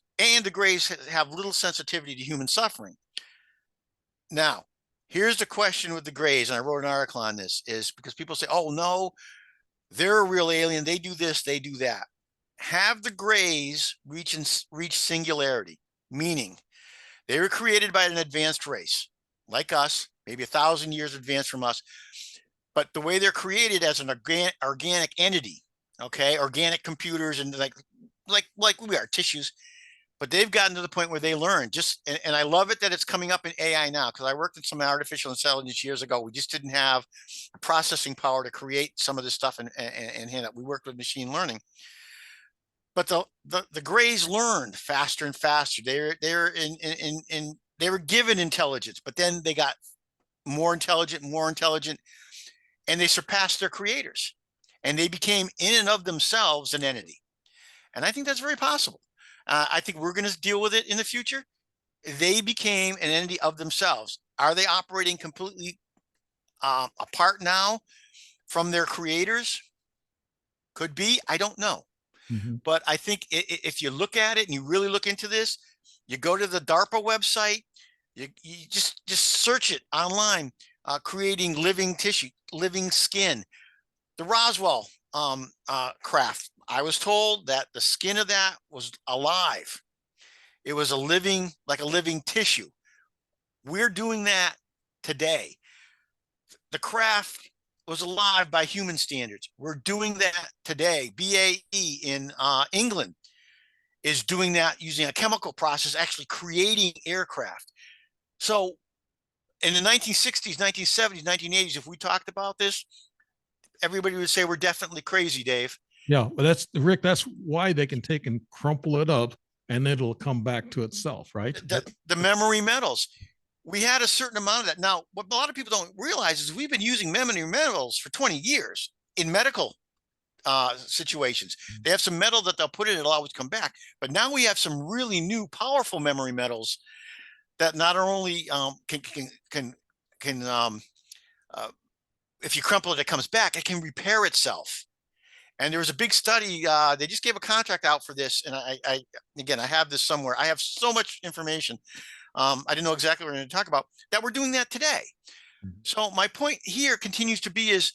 have little sensitivity to human suffering. Now, here's the question with the grays, and I wrote an article on this, is because people say, oh no, they're a real alien, they do this, they do that. Have the grays reach singularity, meaning they were created by an advanced race, like us, maybe 1,000 years advanced from us, but the way they're created as an organic entity, okay, organic computers and like we are, tissues, but they've gotten to the point where they learn and I love it that it's coming up in AI now, because I worked in some artificial intelligence years ago. We just didn't have processing power to create some of this stuff and hand it. We worked with machine learning, but the grays learned faster and faster. They're in they were given intelligence, but then they got more intelligent, and they surpassed their creators, and they became in and of themselves an entity. And I think that's very possible. I think we're going to deal with it in the future. They became an entity of themselves. Are they operating completely apart now from their creators? Could be. I don't know. Mhm. But I think if you look at it and you really look into this, you go to the DARPA website, you just search it online, creating living tissue, living skin. The Roswell craft, I was told that the skin of that was alive. It was like a living tissue. We're doing that today. The craft was alive by human standards. We're doing that today. BAE in England is doing that using a chemical process, actually creating aircraft. So in the 1960s, 1970s, 1980s, if we talked about this, everybody would say we're definitely crazy, Dave. Yeah, but that's Rick. That's why they can take and crumple it up, and it'll come back to itself, right? The memory metals, we had a certain amount of that. Now, what a lot of people don't realize is we've been using memory metals for 20 years in medical situations. They have some metal that they'll put in, it'll always come back. But now we have some really new, powerful memory metals that not only can uh, if you crumple it, it comes back. It can repair itself. And there was a big study. They just gave a contract out for this, and again, I have this somewhere. I have so much information. I didn't know exactly what we're going to talk about. That we're doing that today. Mhm. So my point here continues to be is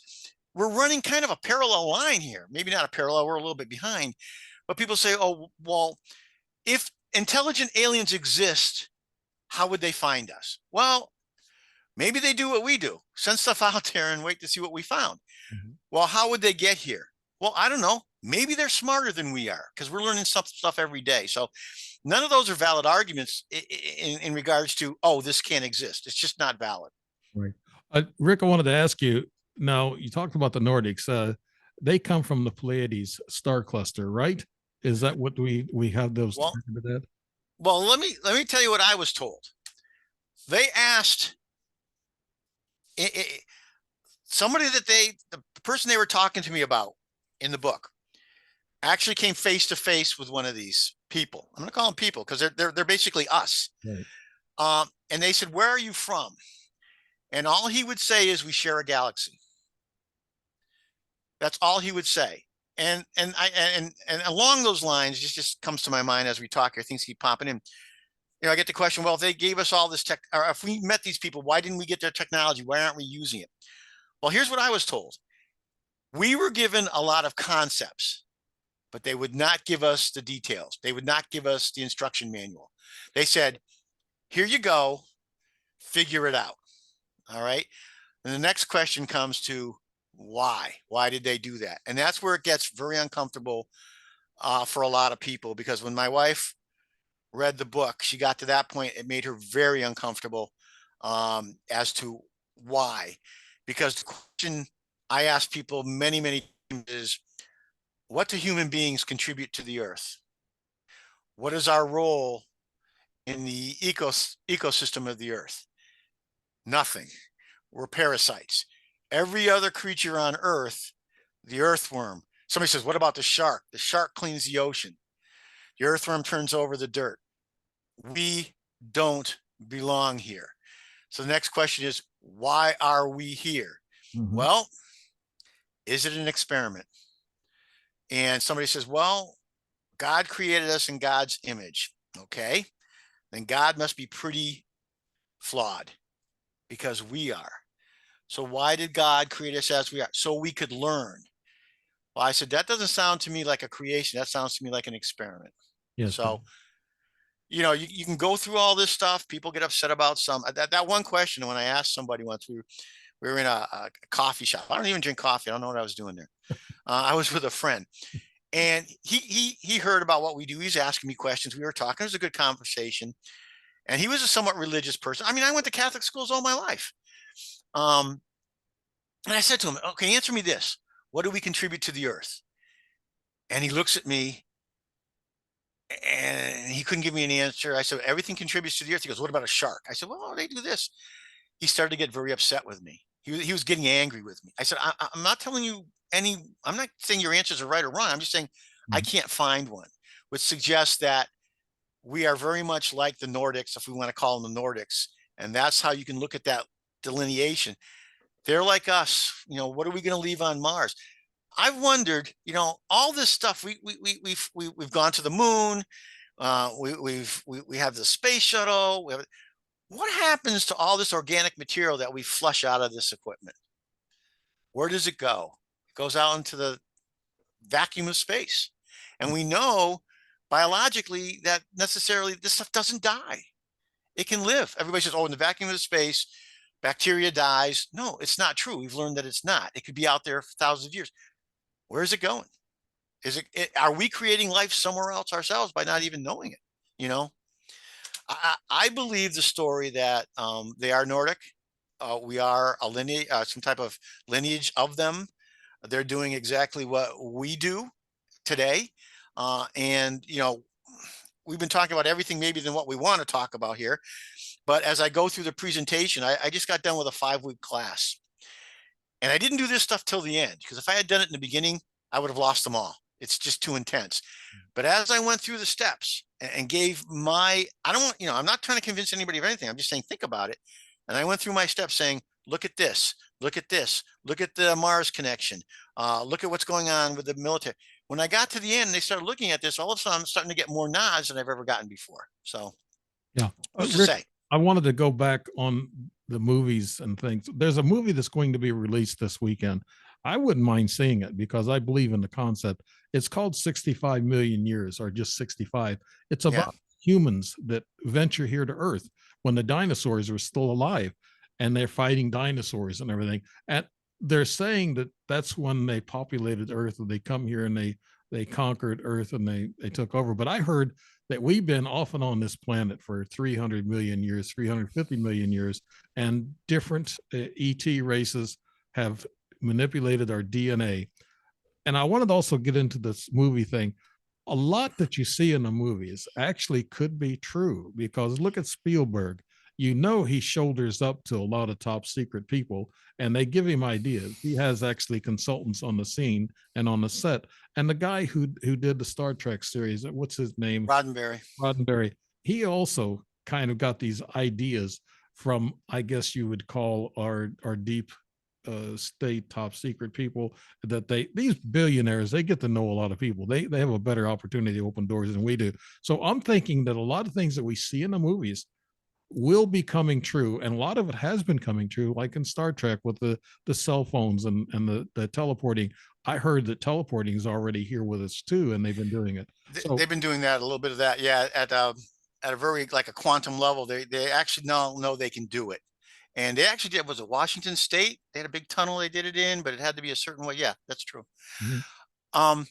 we're running kind of a parallel line here. Maybe not a parallel. We're a little bit behind. But people say, oh, well, if intelligent aliens exist, how would they find us? Well, maybe they do what we do, send stuff out there and wait to see what we found. Mhm. Well, how would they get here? Well, I don't know. Maybe they're smarter than we are because we're learning stuff every day. So none of those are valid arguments in regards to, oh, this can't exist. It's just not valid. Right. Rick, I wanted to ask you. Now, you talked about the Nordics. They come from the Pleiades star cluster, right? Is that what we have those Well, targeted at? well, let me tell you what I was told. They asked somebody that the person they were talking to me about in the book actually came face to face with one of these people. I'm going to call them people because they're basically us. Right. And they said, "Where are you from?" And all he would say is, "We share a galaxy." That's all he would say. And along those lines, just comes to my mind as we talk here. Things keep popping in. I get the question, well, if they gave us all this tech, or if we met these people, why didn't we get their technology? Why aren't we using it? Well, here's what I was told. We were given a lot of concepts, but they would not give us the details. They would not give us the instruction manual. They said, here you go, figure it out. All right. And the next question comes to why? Why did they do that? And that's where it gets very uncomfortable for a lot of people, because when my wife read the book, she got to that point, it made her very uncomfortable as to why. Because the question I ask people many, many times is, what do human beings contribute to the earth? What is our role in the ecosystem of the earth? Nothing. We're parasites. Every other creature on earth, the earthworm. Somebody says, what about the shark? The shark cleans the ocean. The earthworm turns over the dirt. We don't belong here. So the next question is, why are we here? Mhm. Well, is it an experiment? And somebody says, well, God created us in God's image. Okay. Then God must be pretty flawed, because we are. So why did God create us as we are? So we could learn. Well, I said, that doesn't sound to me like a creation. That sounds to me like an experiment. Yes. So, you can go through all this stuff. People get upset about some. That one question, when I asked somebody once, we were in a coffee shop. I don't even drink coffee. I don't know what I was doing there. I was with a friend, and he heard about what we do. He's asking me questions. We were talking. It was a good conversation, and he was a somewhat religious person. I mean, I went to Catholic schools all my life. Um, and I said to him, "Okay, answer me this: what do we contribute to the earth?" And he looks at me, and he couldn't give me an answer. I said, "Everything contributes to the earth." He goes, "What about a shark?" I said, "Well, they do this." He started to get very upset with me. He was getting angry with me. I said, I'm not telling you I'm not saying your answers are right or wrong. I'm just saying I Mhm. can't find one, which suggests that we are very much like the Nordics, if we want to call them the Nordics. And that's how you can look at that delineation. They're like us. What are we going to leave on Mars? I've wondered, all this stuff. We've gone to the moon. We have the space shuttle. What happens to all this organic material that we flush out of this equipment? Where does it go? It goes out into the vacuum of space. And we know biologically that necessarily this stuff doesn't die. It can live. Everybody says, oh, in the vacuum of space, bacteria dies. No, it's not true. We've learned that it's not. It could be out there for thousands of years. Where is it going? Are we creating life somewhere else ourselves by not even knowing it? You know, I believe the story that they are Nordic. We are a lineage, some type of lineage of them. They're doing exactly what we do today. And, we've been talking about everything maybe than what we want to talk about here. But as I go through the presentation, I just got done with a 5-week class. And I didn't do this stuff till the end, because if I had done it in the beginning, I would have lost them all. It's just too intense. But as I went through the steps and gave I don't want, I'm not trying to convince anybody of anything. I'm just saying, think about it. And I went through my steps saying, look at this, look at this, look at the Mars connection, look at what's going on with the military. When I got to the end, they started looking at this. All of a sudden, I'm starting to get more nods than I've ever gotten before. So Yeah. who's to Rick, say? I wanted to go back on the movies and things. There's a movie that's going to be released this weekend. I wouldn't mind seeing it because I believe in the concept. It's called 65 million years, or just 65. It's Yeah. about humans that venture here to Earth when the dinosaurs were still alive, and they're fighting dinosaurs and everything. And they're saying that that's when they populated Earth, they come here and they conquered Earth and they took over. But I heard that we've been off and on this planet for 300 million years, 350 million years, and different ET races have manipulated our DNA. And I wanted to also get into this movie thing. A lot that you see in the movies actually could be true, because look at Spielberg. He shoulders up to a lot of top secret people, and they give him ideas. He has actually consultants on the scene and on the set. And the guy who did the Star Trek series, what's his name? Roddenberry. Roddenberry, he also kind of got these ideas from, I guess you would call our deep state top secret people, that these billionaires, they get to know a lot of people. They have a better opportunity to open doors than we do. So I'm thinking that a lot of things that we see in the movies will be coming true, and a lot of it has been coming true, like in Star Trek with the cell phones and the teleporting. I heard that teleporting is already here with us too, and they've been doing it. So They've been doing that, a little bit of that, yeah, at a very, like, a quantum level. They actually now know they can do it, and they actually did. Was it Washington State? They had a big tunnel they did it in, but it had to be a certain way. Yeah, that's true. mhm. Um,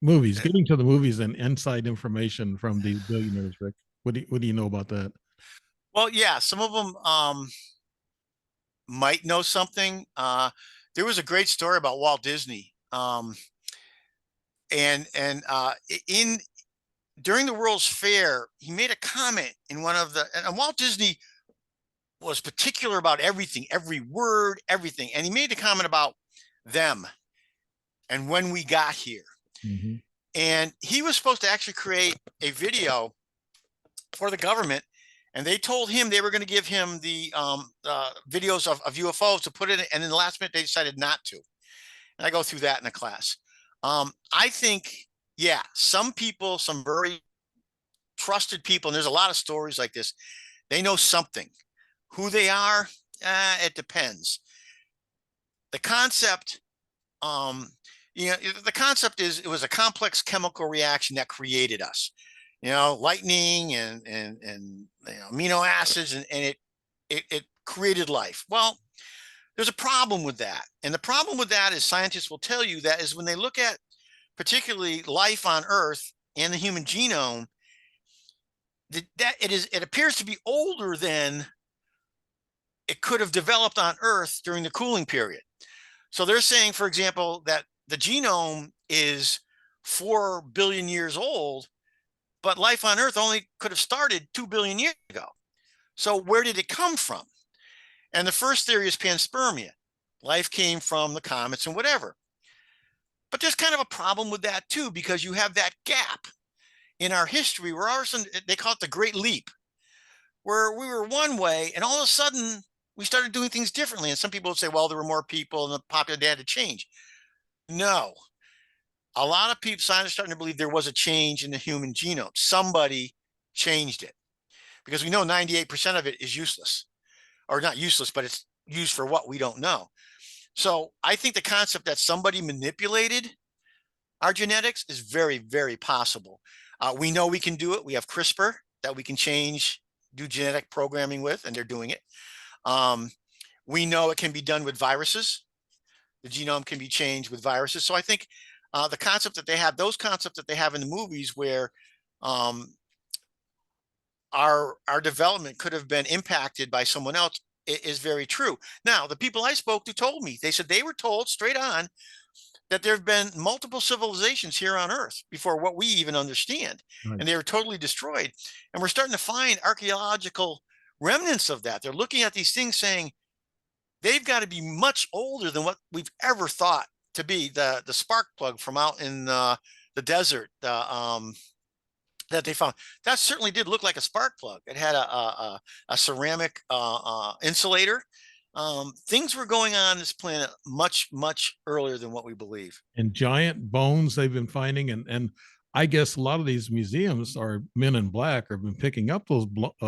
Movies, getting to the movies and inside information from these billionaires, Rick. What do you know about that? well, yeah, some of them might know something. There was a great story about Walt Disney, and in during the World's Fair, he made a comment in one of the, and Walt Disney was particular about everything, every word, everything. And he made a comment about them and when we got here. Mm-hmm. And he was supposed to actually create a video for the government. And they told him they were going to give him the videos of UFOs to put in. And in the last minute, they decided not to. And I go through that in a class. I think, yeah, some people, some very trusted people, and there's a lot of stories like this, they know something. Who they are, it depends. The concept, um, the concept is it was a complex chemical reaction that created us. Lightning and amino acids, and it created life. Well, there's a problem with that, and the problem with that is scientists will tell you that is when they look at particularly life on Earth and the human genome, that it appears to be older than it could have developed on Earth during the cooling period. So they're saying, for example, that the genome is 4 billion years old, but life on Earth only could have started 2 billion years ago. So where did it come from? And the first theory is panspermia. Life came from the comets and whatever. But there's kind of a problem with that too, because you have that gap in our history where they call it the Great Leap, where we were one way and all of a sudden we started doing things differently. And some people would say, well, there were more people and the population had to change. No, a lot of people, scientists, are starting to believe there was a change in the human genome. Somebody changed it, because we know 98% of it is useless, or not useless, but it's used for what we don't know. So I think the concept that somebody manipulated our genetics is very, very possible. We know we can do it. We have CRISPR that we can do genetic programming with, and they're doing it. We know it can be done with viruses. The genome can be changed with viruses. So I think the concept that they have, those concepts that they have in the movies, where our development could have been impacted by someone else, is very true. Now, the people I spoke to told me, they said they were told straight on that there have been multiple civilizations here on Earth before what we even understand, Right. and they were totally destroyed. And we're starting to find archaeological remnants of that. They're looking at these things saying they've got to be much older than what we've ever thought to be. The spark plug from out in the desert that they found, that certainly did look like a spark plug. It had a ceramic insulator. Things were going on this planet much, much earlier than what we believe. And giant bones they've been finding, and I guess a lot of these museums are Men in Black have been picking up those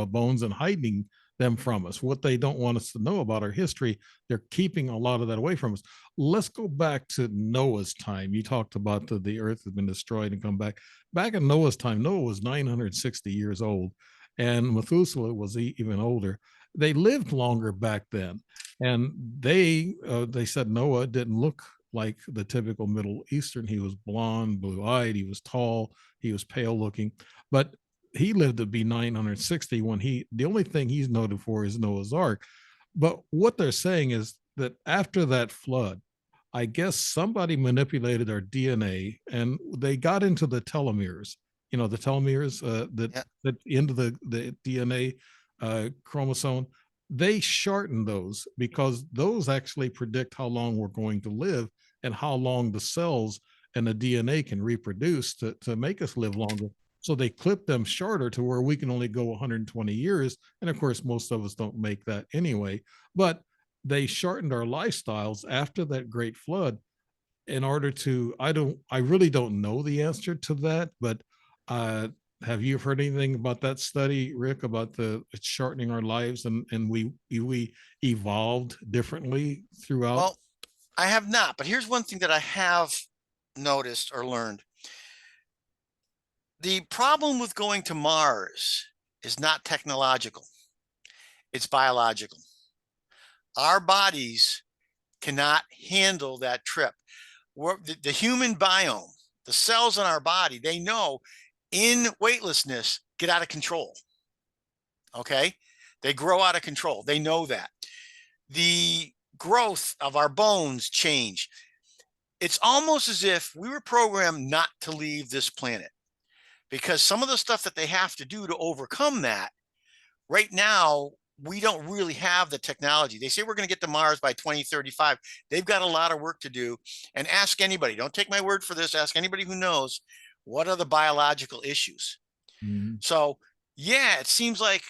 bones and hiding them from us. What they don't want us to know about our history, they're keeping a lot of that away from us. Let's go back to Noah's time. You talked about the earth has been destroyed and come back. Back in Noah's time, Noah was 960 years old, and Methuselah was even older. They lived longer back then, and they said Noah didn't look like the typical Middle Eastern. He was blonde, blue-eyed, he was tall, he was pale looking, but he lived to be 960 when the only thing he's noted for is Noah's Ark. But what they're saying is that after that flood, I guess somebody manipulated our DNA and they got into the telomeres. The telomeres Yeah. that into the DNA chromosome. They shorten those because those actually predict how long we're going to live and how long the cells and the DNA can reproduce to make us live longer. So they clip them shorter to where we can only go 120 years. And of course, most of us don't make that anyway. But they shortened our lifestyles after that great flood in order to, I really don't know the answer to that, but uh have you heard anything about that study, Rick, about the shortening our lives, and we evolved differently throughout? Well, I have not, but here's one thing that I have noticed or learned. The problem with going to Mars is not technological, it's biological. Our bodies cannot handle that trip. The human biome, the cells in our body, they know in weightlessness get out of control. Okay. They grow out of control. They know that. The growth of our bones change. It's almost as if we were programmed not to leave this planet, because some of the stuff that they have to do to overcome that right now, we don't really have the technology. They say we're going to get to Mars by 2035. They've got a lot of work to do. And ask anybody, don't take my word for this, ask anybody who knows what are the biological issues. Mhm. So, yeah, it seems like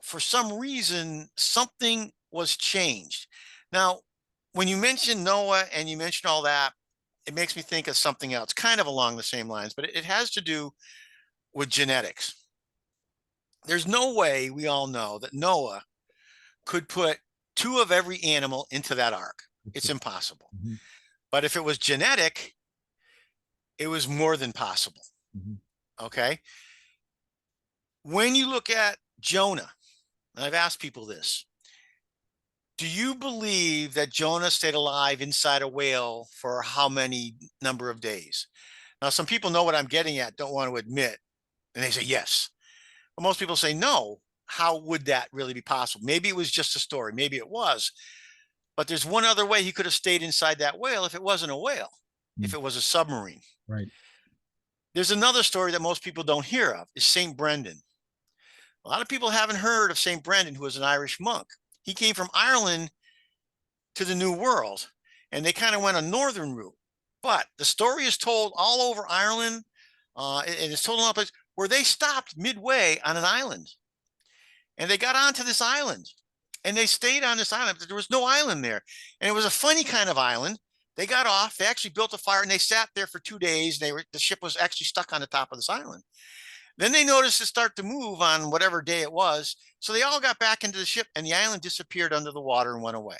for some reason something was changed. Now, when you mention Noah and you mention all that, it makes me think of something else, kind of along the same lines, but it has to do with genetics. There's no way, we all know, that Noah could put two of every animal into that ark. It's impossible. Mhm. But if it was genetic, it was more than possible. Mhm. Okay. When you look at Jonah, and I've asked people this, do you believe that Jonah stayed alive inside a whale for how many number of days? Now, some people know what I'm getting at, don't want to admit, and they say yes. But most people say no. How would that really be possible? Maybe it was just a story. Maybe it was. But there's one other way he could have stayed inside that whale if it wasn't a whale, if Mm. it was a submarine. Right. There's another story that most people don't hear of, is St. Brendan. A lot of people haven't heard of St. Brendan, who was an Irish monk. He came from Ireland to the New World, and they kind of went a northern route. But the story is told all over Ireland, and it's told in a lot of places where they stopped midway on an island, and they got onto this island, and they stayed on this island. But there was no island there, and it was a funny kind of island. They got off. They actually built a fire, and they sat there for 2 days. The ship was actually stuck on the top of this island. Then they noticed it start to move on whatever day it was. So they all got back into the ship, and the island disappeared under the water and went away.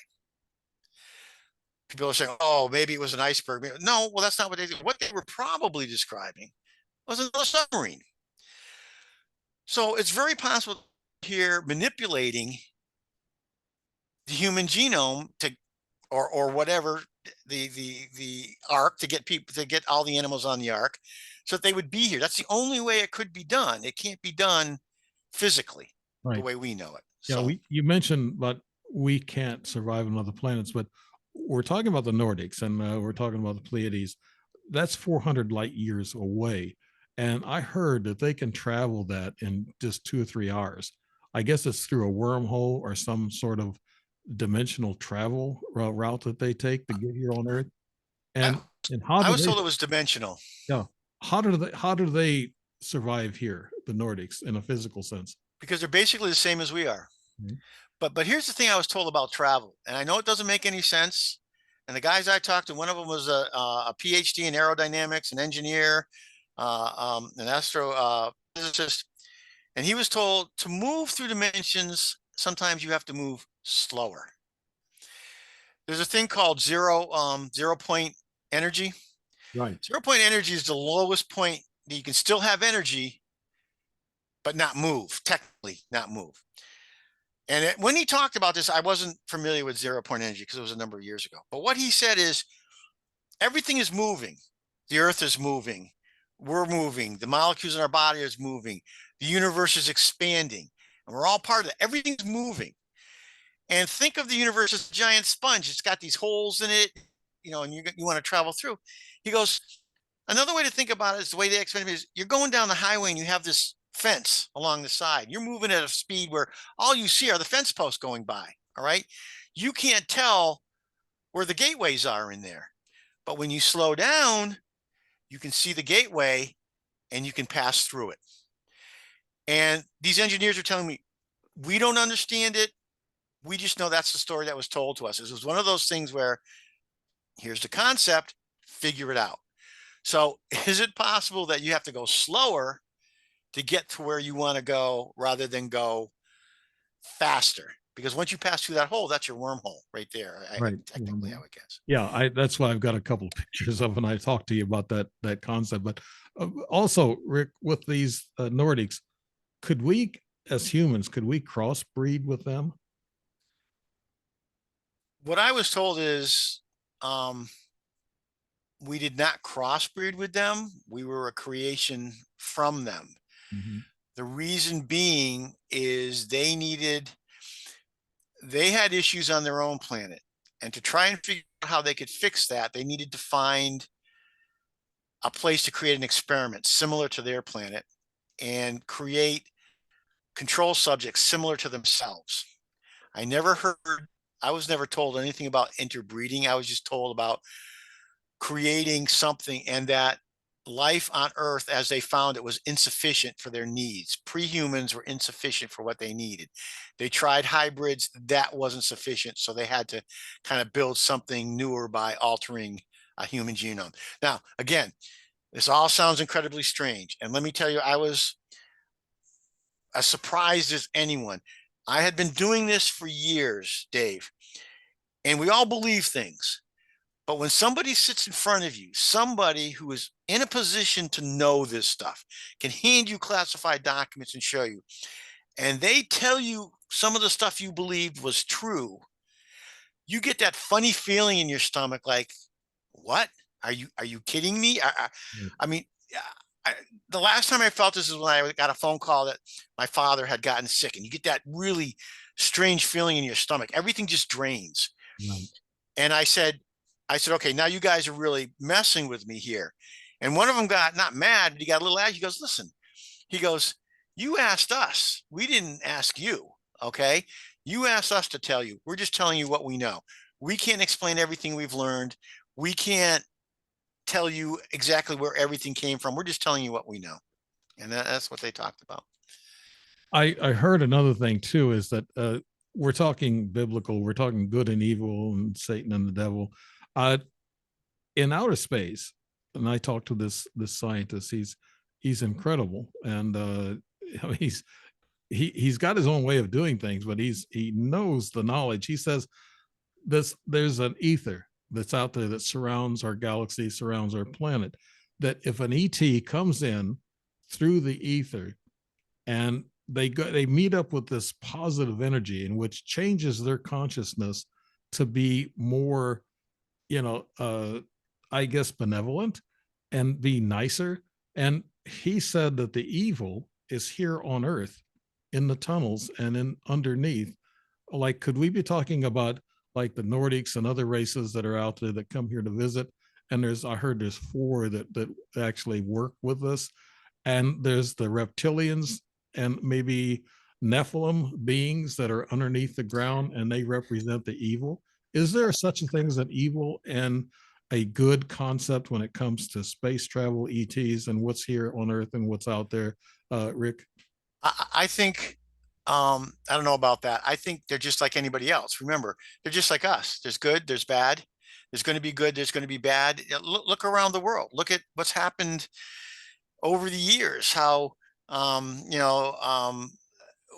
People are saying, "Oh, maybe it was an iceberg." No, well, that's not what they did. What they were probably describing was another submarine. So it's very possible here manipulating the human genome to, or whatever, the ark, to get people, to get all the animals on the ark so that they would be here. That's the only way it could be done. It can't be done physically the Right. way we know it. Yeah, So you mentioned, but we can't survive on other planets, but we're talking about the Nordics, and we're talking about the Pleiades. That's 400 light years away. And I heard that they can travel that in just 2 or 3 hours. I guess it's through a wormhole or some sort of dimensional travel route that they take to get here on Earth. I, And how I do was they, told it was dimensional yeah, how do they survive here, the Nordics, in a physical sense? because they're basically the same as we are. Mhm. But here's the thing I was told about travel, and I know it doesn't make any sense. And the guys I talked to, one of them was a PhD in aerodynamics, an engineer, an astro physicist, and he was told to move through dimensions. Sometimes you have to move slower. There's a thing called zero point energy. Right. 0 point energy is the lowest point that you can still have energy, but not move. Technically, not move. And when he talked about this, I wasn't familiar with 0 point energy because it was a number of years ago. But what he said is everything is moving. The earth is moving. We're moving. The molecules in our body is moving. The universe is expanding. And we're all part of it. Everything's moving. And think of the universe as a giant sponge. It's got these holes in it, and you want to travel through. He goes, another way to think about it is the way they explain it is you're going down the highway and you have this fence along the side. You're moving at a speed where all you see are the fence posts going by. All right. You can't tell where the gateways are in there. But when you slow down, you can see the gateway and you can pass through it. And these engineers are telling me, we don't understand it. We just know that's the story that was told to us. It was one of those things where here's the concept, figure it out. So is it possible that you have to go slower to get to where you want to go rather than go faster? Because once you pass through that hole, that's your wormhole right there. Right. Technically, I would guess. Yeah, I that's why I've got a couple of pictures of, and I talked to you about that concept. But also, Rick, with these Nordics, could we, as humans, could we crossbreed with them? What I was told is um, we did not crossbreed with them. We were a creation from them. Mhm. The reason being is they had issues on their own planet. And to try and figure out how they could fix that, they needed to find a place to create an experiment similar to their planet and create control subjects similar to themselves. I never heard, I was never told anything about interbreeding. I was just told about creating something, and that life on Earth, as they found it, was insufficient for their needs. Pre-humans were insufficient for what they needed. They tried hybrids, that wasn't sufficient, so they had to kind of build something newer by altering a human genome. Now, again, this all sounds incredibly strange, and let me tell you, I was as surprised as anyone. I had been doing this for years, Dave, and we all believe things. But when somebody sits in front of you, somebody who is in a position to know this stuff, can hand you classified documents and show you, and they tell you some of the stuff you believed was true, you get that funny feeling in your stomach, like, what? Are you kidding me? Right. I mean, I, the last time I felt this is when I got a phone call that my father had gotten sick, and you get that really strange feeling in your stomach. Everything just drains. Right. And I said, okay, now you guys are really messing with me here. And one of them got not mad, but he got a little angry. He goes, listen, he goes, you asked us. We didn't ask you. Okay. You asked us to tell you. We're just telling you what we know. We can't explain everything we've learned. We can't tell you exactly where everything came from. We're just telling you what we know. And that's what they talked about. I heard another thing too is that we're talking biblical, we're talking good and evil and Satan and the devil. Uh, in outer space, and I talked to this scientist. He's incredible, and I mean, he's got his own way of doing things, but he knows the knowledge. He says this there's an ether that's out there that surrounds our galaxy, surrounds our planet. That if an ET comes in through the ether and they meet up with this positive energy in which changes their consciousness to be more, you know, I guess benevolent and be nicer. And he said that the evil is here on earth in the tunnels and in underneath. Like, could we be talking about like the Nordics and other races that are out there that come here to visit? And I heard there's four that actually work with us. And there's the reptilians and maybe Nephilim beings that are underneath the ground, and they represent the evil. Is there such a thing as an evil and a good concept when it comes to space travel, ETs, and what's here on Earth and what's out there, Rick? I think I don't know about that. I think they're just like anybody else. Remember, they're just like us. There's good, there's bad. There's going to be good, there's going to be bad. Look around the world. Look at what's happened over the years. How you know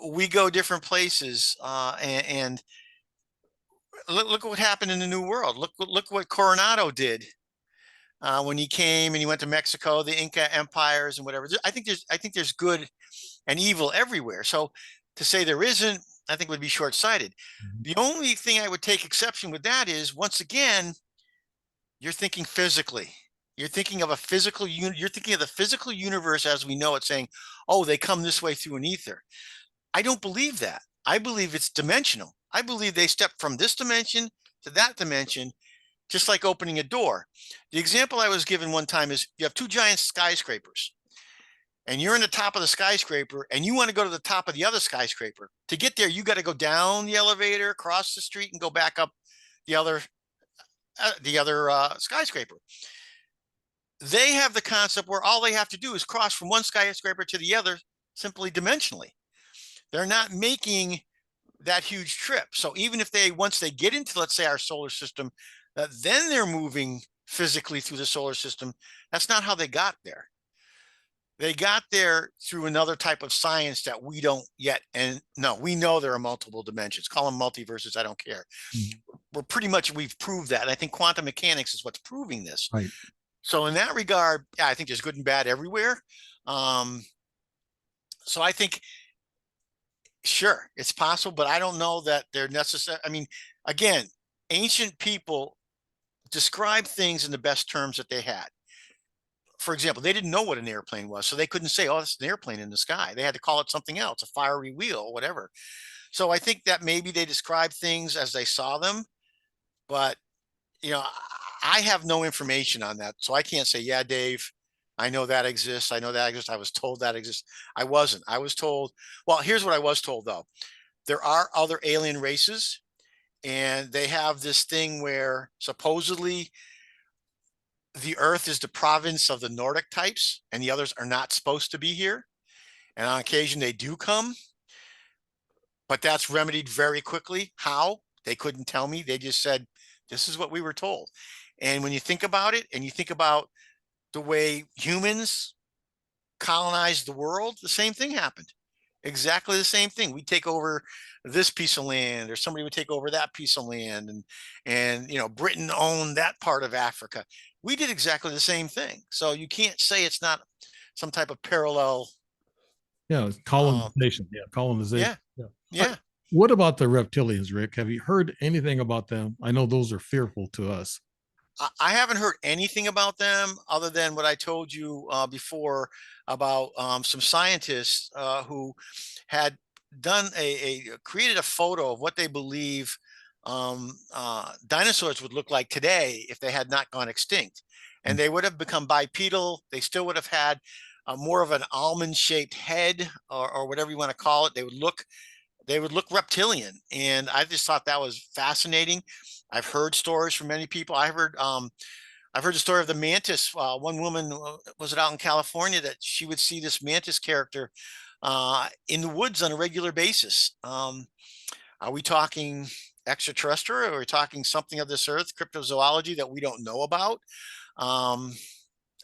we go different places, and look what happened in the New World. Look what Coronado did when he came and he went to Mexico, the Inca empires and whatever. I think there's good and evil everywhere. So to say there isn't, I think would be short-sighted. Mhm. The only thing I would take exception with that is, once again, you're thinking physically. You're thinking of a physical unit. You're thinking of the physical universe as we know it, saying, "Oh, they come this way through an ether." I don't believe that. I believe it's dimensional. I believe they step from this dimension to that dimension, just like opening a door. The example I was given one time is you have two giant skyscrapers, and you're in the top of the skyscraper and you want to go to the top of the other skyscraper. To get there, you got to go down the elevator, cross the street, and go back up the other skyscraper. They have the concept where all they have to do is cross from one skyscraper to the other simply dimensionally. They're not making that huge trip. So even if once they get into, let's say, our solar system, then they're moving physically through the solar system. That's not how they got there. They got there through another type of science that we don't yet. And no, we know there are multiple dimensions. Call them multiverses. I don't care. Mhm. We've proved that. And I think quantum mechanics is what's proving this. Right. So in that regard, yeah, I think there's good and bad everywhere. So I think, sure, it's possible, but I don't know that they're necessary. I mean, again, ancient people describe things in the best terms that they had. For example, they didn't know what an airplane was, so they couldn't say, "Oh, it's an airplane in the sky." They had to call it something else, a fiery wheel, whatever. So I think that maybe they describe things as they saw them, but you know, I have no information on that, so I can't say, "Yeah, Dave, I know that exists. I know that exists. I was told that exists." I wasn't. I was told. Well, here's what I was told though: there are other alien races, and they have this thing where supposedly the Earth is the province of the Nordic types, and the others are not supposed to be here. And on occasion, they do come, but that's remedied very quickly. How? They couldn't tell me. They just said, this is what we were told. And when you think about it, and you think about the way humans colonized the world, the same thing happened. Exactly the same thing. We take over this piece of land, or somebody would take over that piece of land, and Britain owned that part of Africa. We did exactly the same thing. So you can't say it's not some type of parallel. Yeah, colonization. Yeah, colonization. Yeah, Yeah. yeah. What about the reptilians, Rick? Have you heard anything about them? I know those are fearful to us. I haven't heard anything about them other than what I told you before about some scientists who had done created a photo of what they believe dinosaurs would look like today if they had not gone extinct. And they would have become bipedal. They still would have had more of an almond-shaped head, or whatever you want to call it. They would look reptilian, and I just thought that was fascinating. I've heard stories from many people. I've heard the story of the mantis. One woman, was it out in California, that she would see this mantis character in the woods on a regular basis. Are we talking extraterrestrial, or are we talking something of this earth, cryptozoology that we don't know about? Um,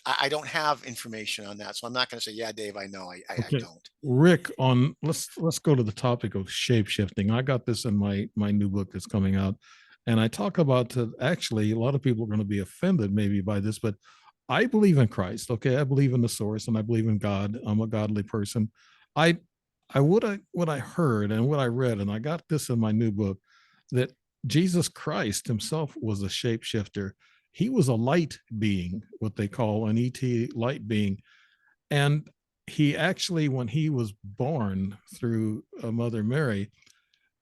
I don't have information on that, so I'm not going to say, yeah, Dave, I know. I Okay, don't. Rick, on let's go to the topic of shape shifting. I got this in my new book that's coming out, and I talk about actually a lot of people are going to be offended maybe by this, but I believe in Christ. Okay, I believe in the source, and I believe in God. I'm a godly person. I what I heard and what I read, and I got this in my new book, that Jesus Christ himself was a shapeshifter. He was a light being, what they call an ET light being, and he actually, when he was born through Mother Mary,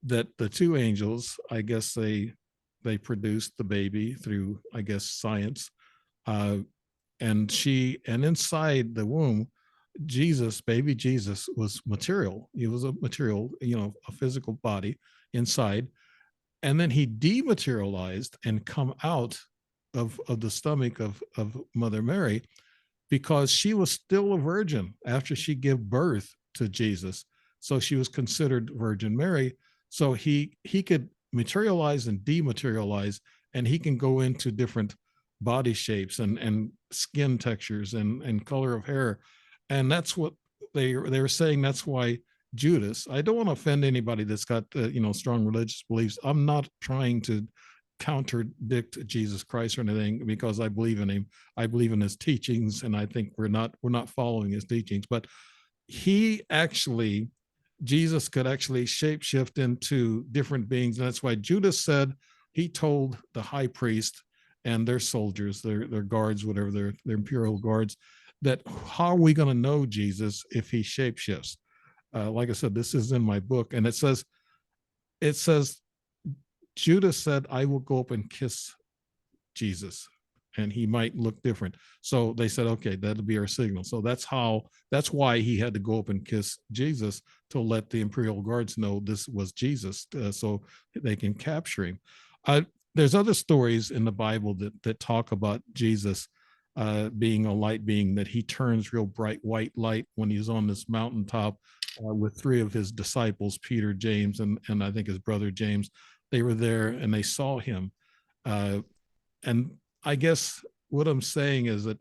that the two angels, I guess they produced the baby through, I guess, science, uh, and inside the womb, Jesus, baby Jesus, was material. He was a material, a physical body inside, and then he dematerialized and come out of the stomach of Mother Mary, because she was still a virgin after she gave birth to Jesus. So she was considered Virgin Mary. So he could materialize and dematerialize, and he can go into different body shapes and skin textures and color of hair. And that's what they were saying. That's why Judas. I don't want to offend anybody that's got strong religious beliefs. I'm not trying to contradict Jesus Christ or anything, because I believe in him. I believe in his teachings, and I think we're not following his teachings. But he actually, Jesus could actually shapeshift into different beings, and that's why Judas said, he told the high priest and their soldiers, their guards, whatever, their imperial guards, that how are we going to know Jesus if he shapeshifts? Like I said, this is in my book, and it says Judas said, I will go up and kiss Jesus, and he might look different. So they said, okay, that'll be our signal. So that's why he had to go up and kiss Jesus, to let the imperial guards know this was Jesus, so they can capture him. There's other stories in the Bible that talk about Jesus being a light being, that he turns real bright white light when he's on this mountaintop, with three of his disciples, Peter, James, and I think his brother James. They were there and they saw him. Uh, and I guess what I'm saying is that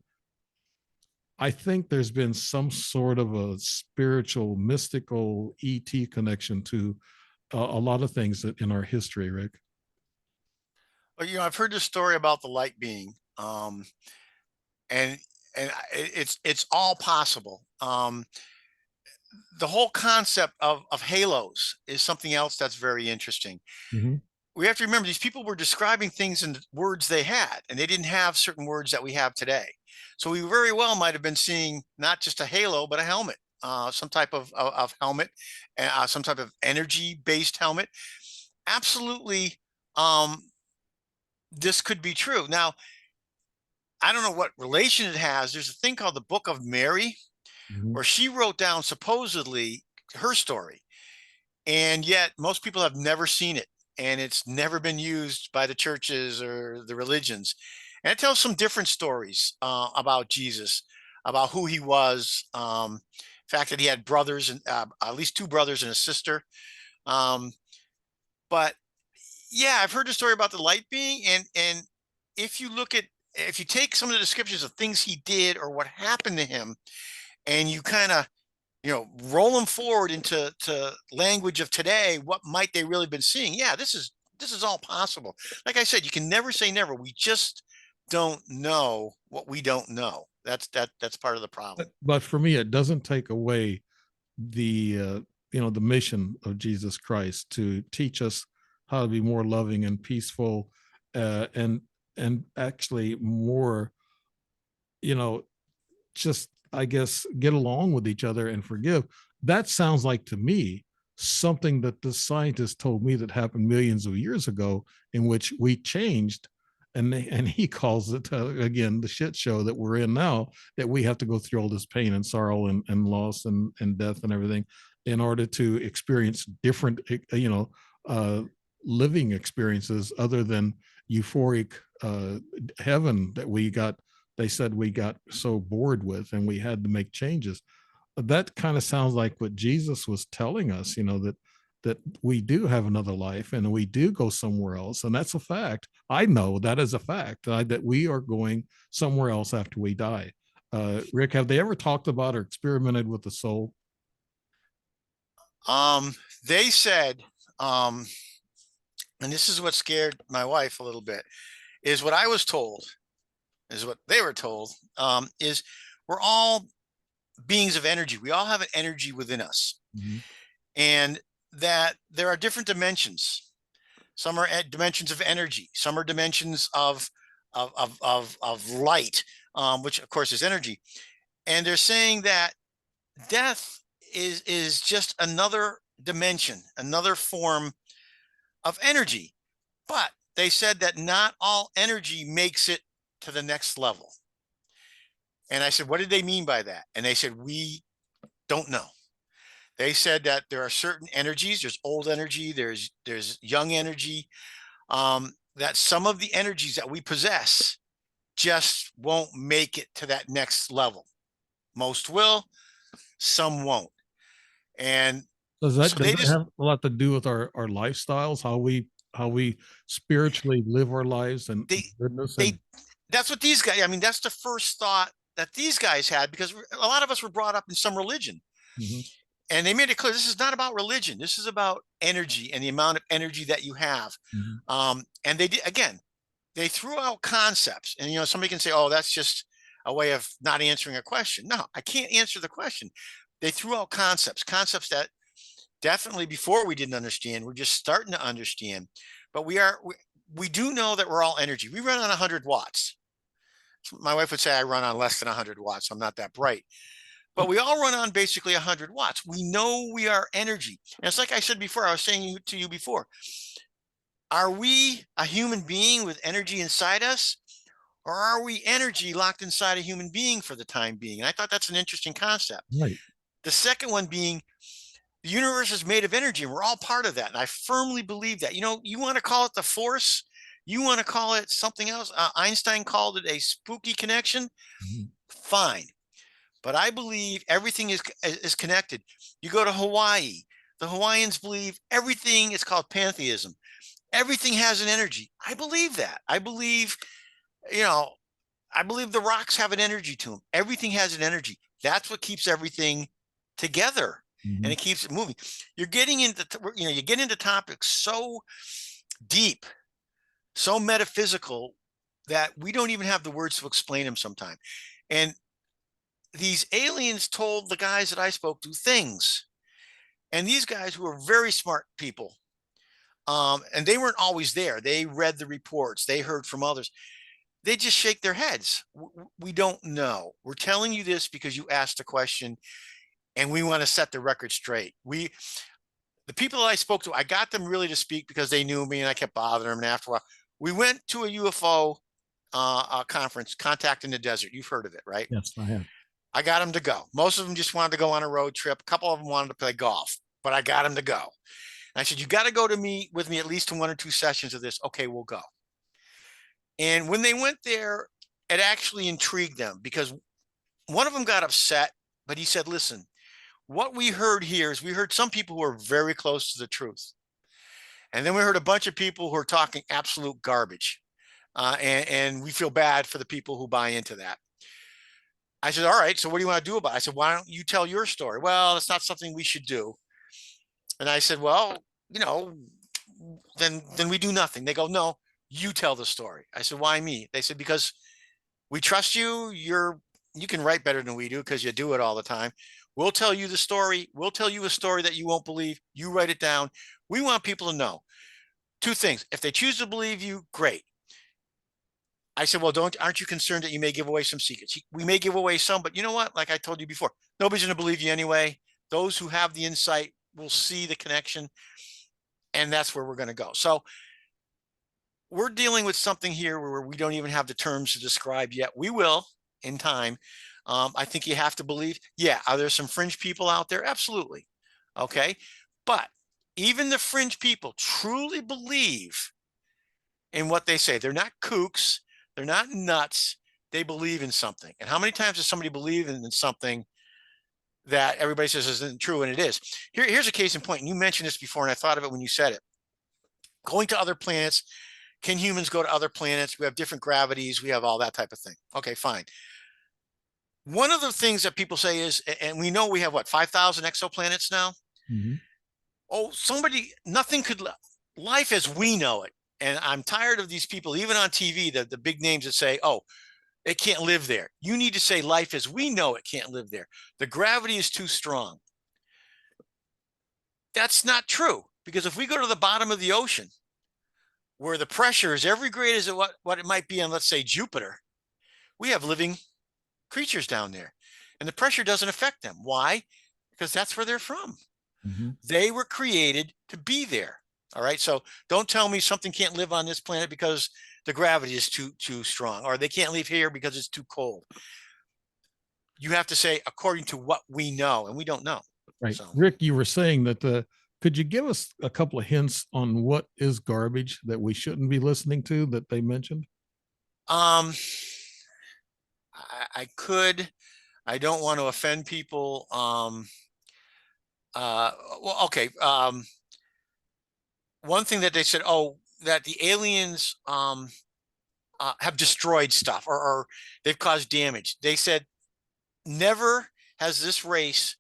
I think there's been some sort of a spiritual, mystical ET connection to a lot of things that in our history, Rick. Well, I've heard this story about the light being, and it's all possible. The whole concept of halos is something else that's very interesting. Mm-hmm. We have to remember these people were describing things in words they had, and they didn't have certain words that we have today. So we very well might have been seeing not just a halo, but a helmet, some type of helmet, some type of energy-based helmet. Absolutely, this could be true. Now, I don't know what relation it has. There's a thing called the Book of Mary, Mm-hmm. where she wrote down supposedly her story, and yet most people have never seen it, and it's never been used by the churches or the religions. And it tells some different stories about Jesus, about who he was, fact that he had brothers and at least two brothers and a sister. Um, but yeah, I've heard the story about the light being, and if you look at if you take some of the descriptions of things he did or what happened to him, and you kind of roll them forward into language of today, what might they really been seeing? Yeah, this is all possible. Like I said, you can never say never. We just don't know what we don't know. That's part of the problem. But for me, it doesn't take away the mission of Jesus Christ to teach us how to be more loving and peaceful, and actually more, you know, just I guess get along with each other and forgive. That sounds like to me something that the scientist told me that happened millions of years ago, in which we changed, and he calls it again the shit show that we're in now. That we have to go through all this pain and sorrow and loss and death and everything in order to experience different, uh, living experiences other than euphoric heaven that we got they said we got so bored with and we had to make changes. That kind of sounds like what Jesus was telling us, that we do have another life and we do go somewhere else. And that's a fact. I know that is a fact, that we are going somewhere else after we die. Rick, have they ever talked about or experimented with the soul? Um, they said, um, and this is what scared my wife a little bit, is what I was told, is what they were told, is we're all beings of energy. We all have an energy within us, Mm-hmm. and that there are different dimensions. Some are dimensions of energy. Some are dimensions of light, which of course is energy. And they're saying that death is just another dimension, another form of energy. But they said that not all energy makes it to the next level. And I said, what did they mean by that? And they said, we don't know. They said that there are certain energies. There's old energy. There's young energy. That some of the energies that we possess just won't make it to that next level. Most will, some won't. And so Does they that just have a lot to do with our lifestyles, how we spiritually live our lives and they goodness and they that's what these guys. I mean, that's the first thought that these guys had, because a lot of us were brought up in some religion, mhm, and they made it clear this is not about religion. This is about energy and the amount of energy that you have. mhm. And they did again. They threw out concepts, and somebody can say, "Oh, that's just a way of not answering a question." No, I can't answer the question. They threw out concepts that definitely before we didn't understand. We're just starting to understand, but we do know that we're all energy. We run on 100 watts. My wife would say I run on less than 100 watts. I'm not that bright, but we all run on basically 100 watts. We know we are energy. And it's like I said before, I was saying to you before, are we a human being with energy inside us? Or are we energy locked inside a human being for the time being? And I thought that's an interesting concept. Right. The second one being the universe is made of energy and we're all part of that. And I firmly believe that. You want to call it the force, you want to call it something else. Einstein called it a spooky connection. Mhm. Fine. but I believe everything is connected. You go to Hawaii, the Hawaiians believe everything is called pantheism. Everything has an energy. I believe that. I believe, you know, I believe the rocks have an energy to them. Everything has an energy. That's what keeps everything together, and Mhm. it keeps it moving. You're getting into, you get into topics so deep, so metaphysical that we don't even have the words to explain them sometimes. And these aliens told the guys that I spoke to things, and these guys who are very smart people, and they weren't always there. They read the reports, they heard from others. They just shake their heads. We don't know. We're telling you this because you asked a question, and we want to set the record straight. The people that I spoke to, I got them really to speak because they knew me, and I kept bothering them. And after a while, we went to a UFO conference, Contact in the Desert. You've heard of it, right? Yes, I have. I got them to go. Most of them just wanted to go on a road trip. A couple of them wanted to play golf, but I got them to go. And I said, you got to go to me with me at least to 1 or 2 sessions of this. Okay, we'll go. And when they went there, it actually intrigued them because one of them got upset, but he said, listen, what we heard here is we heard some people who are very close to the truth. And then we heard a bunch of people who are talking absolute garbage. And we feel bad for the people who buy into that. I said, all right, so what do you want to do about it? I said, why don't you tell your story? Well, it's not something we should do. And I said, well, you know, then we do nothing. They go, no, you tell the story. I said, why me? They said, because we trust you. You can write better than we do because you do it all the time. We'll tell you the story. We'll tell you a story that you won't believe. You write it down. We want people to know two things. If they choose to believe you, great. I said, well, aren't you concerned that you may give away some secrets? We may give away some, but you know what? Like I told you before, nobody's going to believe you anyway. Those who have the insight will see the connection, and that's where we're going to go. So we're dealing with something here where we don't even have the terms to describe yet. We will in time. I think you have to believe. Yeah, are there some fringe people out there? Absolutely. Okay. But even the fringe people truly believe in what they say. They're not kooks. They're not nuts. They believe in something. And how many times does somebody believe in something that everybody says isn't true and it is? Here's a case in point. And you mentioned this before, and I thought of it when you said it. Going to other planets. Can humans go to other planets? We have different gravities. We have all that type of thing. Okay, fine. One of the things that people say is, and we know we have what, 5,000 exoplanets now? Mhm. Oh, nothing could, life as we know it. And I'm tired of these people, even on TV, the big names that say, oh, it can't live there. You need to say life as we know it can't live there. The gravity is too strong. That's not true, because if we go to the bottom of the ocean, where the pressure is every grade as what it might be on, let's say, Jupiter, we have living creatures down there, and the pressure doesn't affect them. Why? Because that's where they're from. Mhm. They were created to be there. All right. So don't tell me something can't live on this planet because the gravity is too strong, or they can't live here because it's too cold. You have to say according to what we know, and we don't know. Right. So Rick, you were saying that could you give us a couple of hints on what is garbage that we shouldn't be listening to that they mentioned? um I could. I don't want to offend people. Well, okay. One thing that they said, oh, that the aliens have destroyed stuff, or they've caused damage. They said never has this race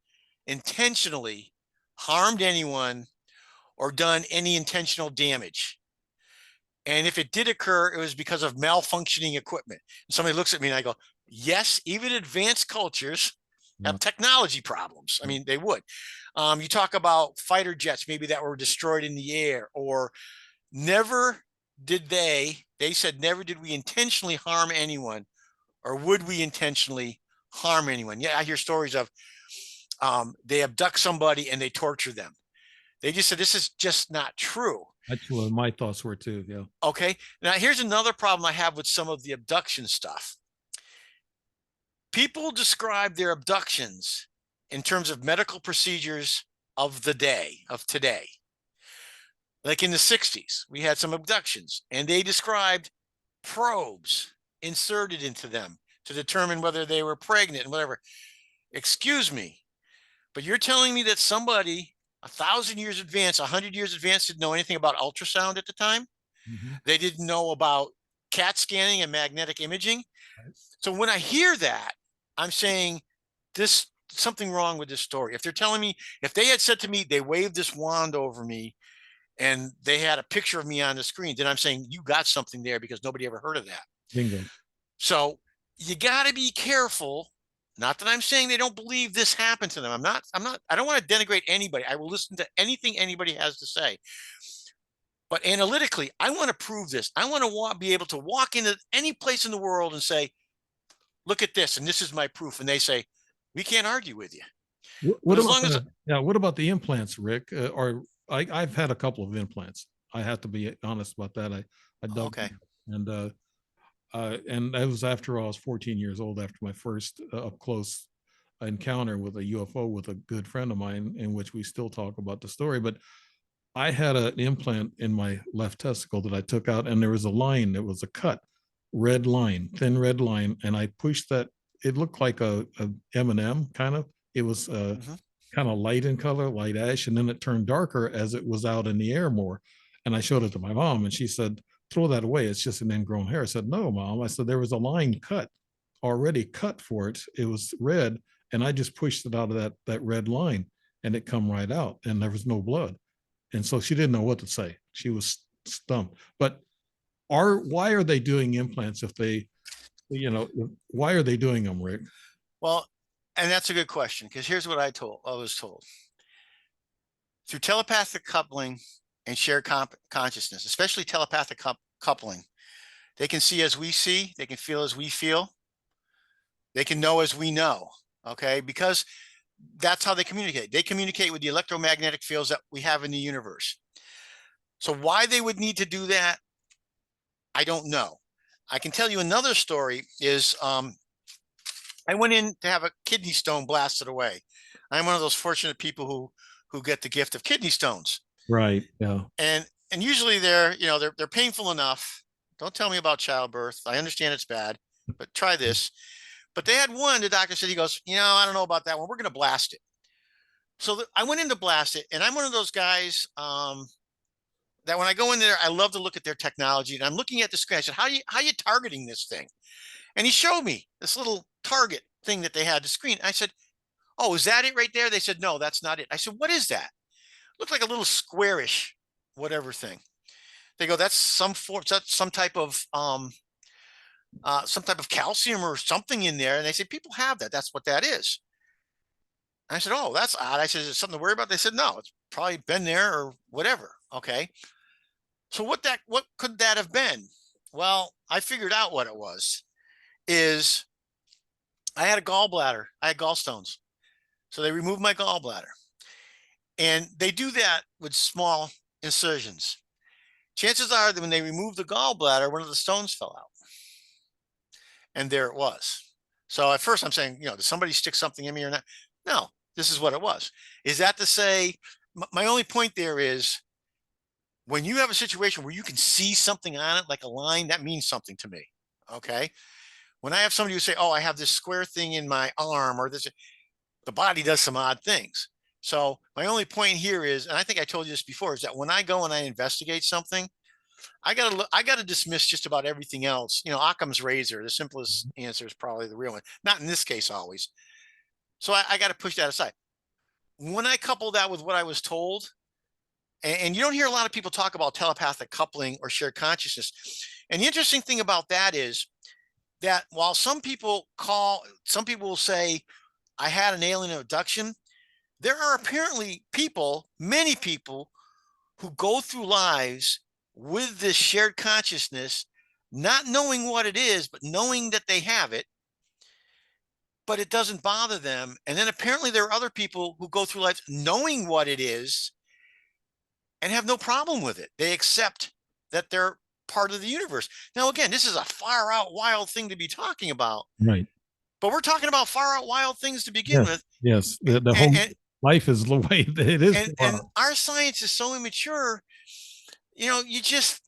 intentionally harmed anyone or done any intentional damage. And if it did occur, it was because of malfunctioning equipment. And somebody looks at me and I go, yes, even advanced cultures Yeah. have technology problems. I mean, they would. You talk about fighter jets, maybe that were destroyed in the air, or never they said, never did we intentionally harm anyone, or would we intentionally harm anyone? Yeah, I hear stories of they abduct somebody and they torture them. They just said this is just not true. That's what my thoughts were too. Yeah. Okay. Now, here's another problem I have with some of the abduction stuff. People describe their abductions in terms of medical procedures of the day, of today. Like in the 60s, we had some abductions, and they described probes inserted into them to determine whether they were pregnant and whatever. Excuse me, but you're telling me that somebody 1,000 years advanced, 100 years advanced, didn't know anything about ultrasound at the time? Mhm. They didn't know about CAT scanning and magnetic imaging. Right. So when I hear that, I'm saying this something wrong with this story. If they're telling me, if they had said to me, they waved this wand over me and they had a picture of me on the screen, then I'm saying you got something there because nobody ever heard of that. Bingo. So you got to be careful. Not that I'm saying they don't believe this happened to them. I don't want to denigrate anybody. I will listen to anything anybody has to say. But analytically, I want to prove this. I want to be able to walk into any place in the world and say, look at this, and this is my proof. And they say, we can't argue with you. But What as about long as, the yeah? What about the implants, Rick? Or I've had a couple of implants. I have to be honest about that. I dug okay. and and that was after I was 14 years old, after my first up close encounter with a UFO with a good friend of mine, in which we still talk about the story. But I had an implant in my left testicle that I took out, and there was a line. It was a cut, red line, thin red line, and I pushed that. It looked like a M&M kind of. It was Mm-hmm. kind of light in color, light ash, and then it turned darker as it was out in the air more. And I showed it to my mom, and she said, "Throw that away. It's just an ingrown hair." I said, "No, mom." I said, "There was a line cut, already cut for it. It was red, and I just pushed it out of that red line, and it come right out, and there was no blood." And so she didn't know what to say. She was stumped. But why are they doing implants if they, why are they doing them, Rick? Well, and that's a good question because here's what I was told through telepathic coupling and shared consciousness, especially telepathic coupling. They can see as we see, they can feel as we feel, they can know as we know. Okay, because that's how they communicate. They communicate with the electromagnetic fields that we have in the universe. So why they would need to do that, I don't know. I can tell you another story is I went in to have a kidney stone blasted away. I'm one of those fortunate people who get the gift of kidney stones. Right. Yeah. And usually they're painful enough. Don't tell me about childbirth. I understand it's bad, but try this. But they had one, the doctor said, he goes, I don't know about that one. We're going to blast it. So I went in to blast it, and I'm one of those guys that when I go in there, I love to look at their technology. And I'm looking at the screen. I said, how are you targeting this thing? And he showed me this little target thing that they had to screen. I said, oh, is that it right there? They said, no, that's not it. I said, what is that? Looked like a little squarish, whatever thing. They go, that's some type of calcium or something in there. And they said, people have that. That's what that is. I said, oh, that's odd. I said, is it something to worry about? They said, no, it's probably been there or whatever. Okay. So what could that have been? Well, I figured out what it was. Is I had a gallbladder. I had gallstones. So they removed my gallbladder. And they do that with small incisions. Chances are that when they removed the gallbladder, one of the stones fell out. And there it was. So at first I'm saying, did somebody stick something in me or not? No, this is what it was. Is that to say, my only point there is when you have a situation where you can see something on it, like a line, that means something to me. Okay. When I have somebody who say, oh, I have this square thing in my arm or this, the body does some odd things. So my only point here is, and I think I told you this before, is that when I go and I investigate something, I gotta dismiss just about everything else. Occam's razor, the simplest answer is probably the real one. Not in this case always. So I got to push that aside. When I couple that with what I was told, and you don't hear a lot of people talk about telepathic coupling or shared consciousness. And the interesting thing about that is that while some people will say, I had an alien abduction, there are apparently many people, who go through lives with this shared consciousness, not knowing what it is, but knowing that they have it, but it doesn't bother them. And then apparently there are other people who go through life knowing what it is and have no problem with it. They accept that they're part of the universe. Now, again, this is a far out wild thing to be talking about, Right. but we're talking about far out wild things to begin Yes. with. Yes. The And, whole and, life is the way it is. and our science is so immature, you just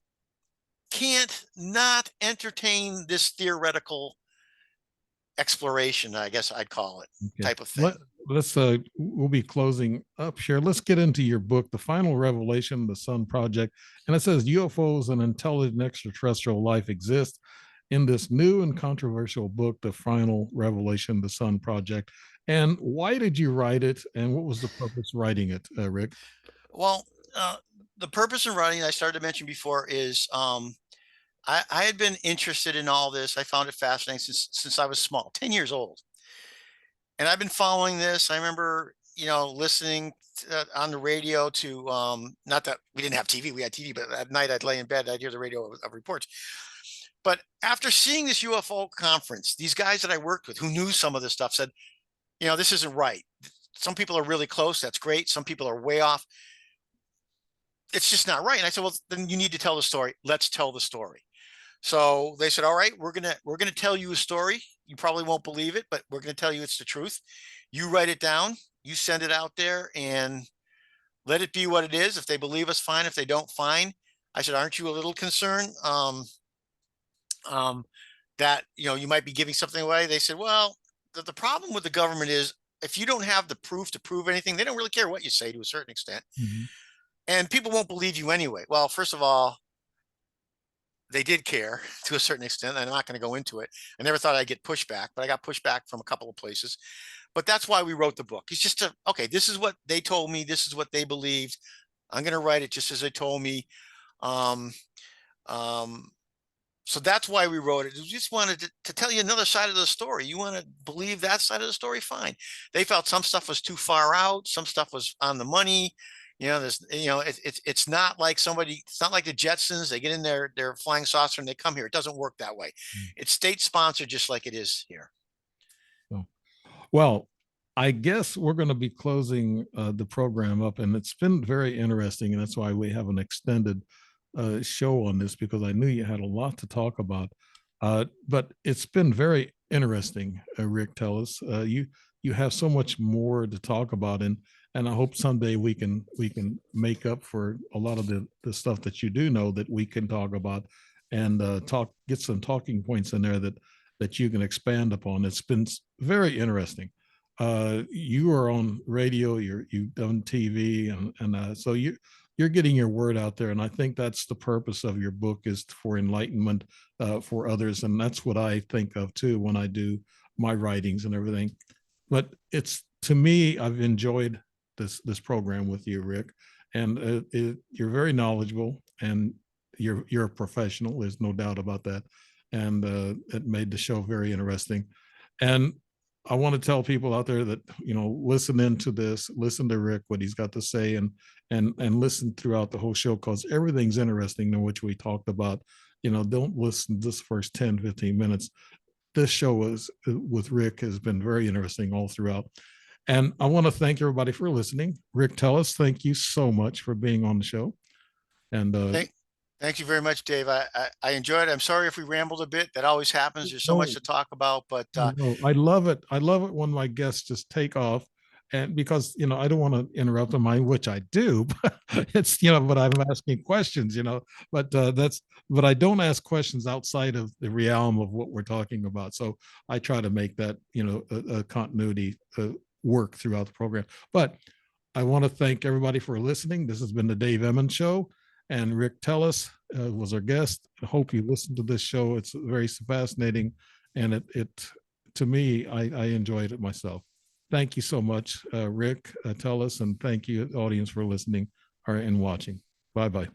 can't not entertain this theoretical exploration, I guess I'd call it, Okay. type of thing. Let's we'll be closing up here. Let's get into your book, The Final Revelation, The Sun Project. And it says UFOs and intelligent extraterrestrial life exist in this new and controversial book, The Final Revelation, The Sun Project. And why did you write it? And what was the purpose of writing it, Rick? Well, uh, the purpose of writing, I started to mention before, is I had been interested in all this. I found it fascinating since I was small, 10 years old. And I've been following this. I remember, listening on the radio to, not that we didn't have TV, we had TV, but at night I'd lay in bed, I'd hear the radio of reports. But after seeing this UFO conference, these guys that I worked with who knew some of this stuff said, this isn't right. Some people are really close. That's great. Some people are way off. It's just not right. And I said, well, then you need to tell the story. Let's tell the story. So they said, all right, we're gonna tell you a story. You probably won't believe it, but we're gonna tell you it's the truth. You write it down, you send it out there, and let it be what it is. If they believe us, fine. If they don't, fine. I said, aren't you a little concerned um, that you might be giving something away? They said, well, the problem with the government is if you don't have the proof to prove anything, they don't really care what you say to a certain extent, Mhm. and people won't believe you anyway. Well, first of all, they did care to a certain extent. I'm not going to go into it. I never thought I'd get pushback, but I got pushback from a couple of places. But that's why we wrote the book. It's just okay, this is what they told me. This is what they believed. I'm going to write it just as they told me. Um, um, so that's why we wrote it. We just wanted to tell you another side of the story. You want to believe that side of the story? Fine. They felt some stuff was too far out. Some stuff was on the money. It's not like it's not like the Jetsons. They get in their flying saucer and they come here. It doesn't work that way. Mm. It's state sponsored, just like it is here. So, well, I guess we're going to be closing the program up, and it's been very interesting, and that's why we have an extended show on this because I knew you had a lot to talk about. But it's been very interesting, Rick. Teles. You have so much more to talk about, and I hope someday we can make up for a lot of the stuff that you do know that we can talk about, and get some talking points in there that you can expand upon. It's been very interesting. You are on radio, you've done TV, and so you're getting your word out there, and I think that's the purpose of your book is for enlightenment for others, and that's what I think of too when I do my writings and everything. But it's to me, I've enjoyed this program with you, Rick, and you're very knowledgeable and you're a professional. There's no doubt about that, and it made the show very interesting. And I want to tell people out there that listen into this, listen to Rick what he's got to say, and listen throughout the whole show because everything's interesting in which we talked about. Don't listen this first 10, 15 minutes. This show was with Rick has been very interesting all throughout. And I want to thank everybody for listening. Rick Teles, thank you so much for being on the show. And Thank, thank you very much, Dave. I enjoyed it. I'm sorry if we rambled a bit. That always happens. There's so much no, to talk about, but no, I love it. I love it when my guests just take off. And because I don't want to interrupt them, which I do, but it's but I'm asking questions, but but I don't ask questions outside of the realm of what we're talking about. So I try to make that a continuity work throughout the program. But I want to thank everybody for listening. This has been the Dave Emmons Show, and Rick Teles was our guest. I hope you listened to this show. It's very fascinating, and it to me, I enjoyed it myself. Thank you so much, Rick Teles, and thank you, audience, for listening and watching. Bye bye.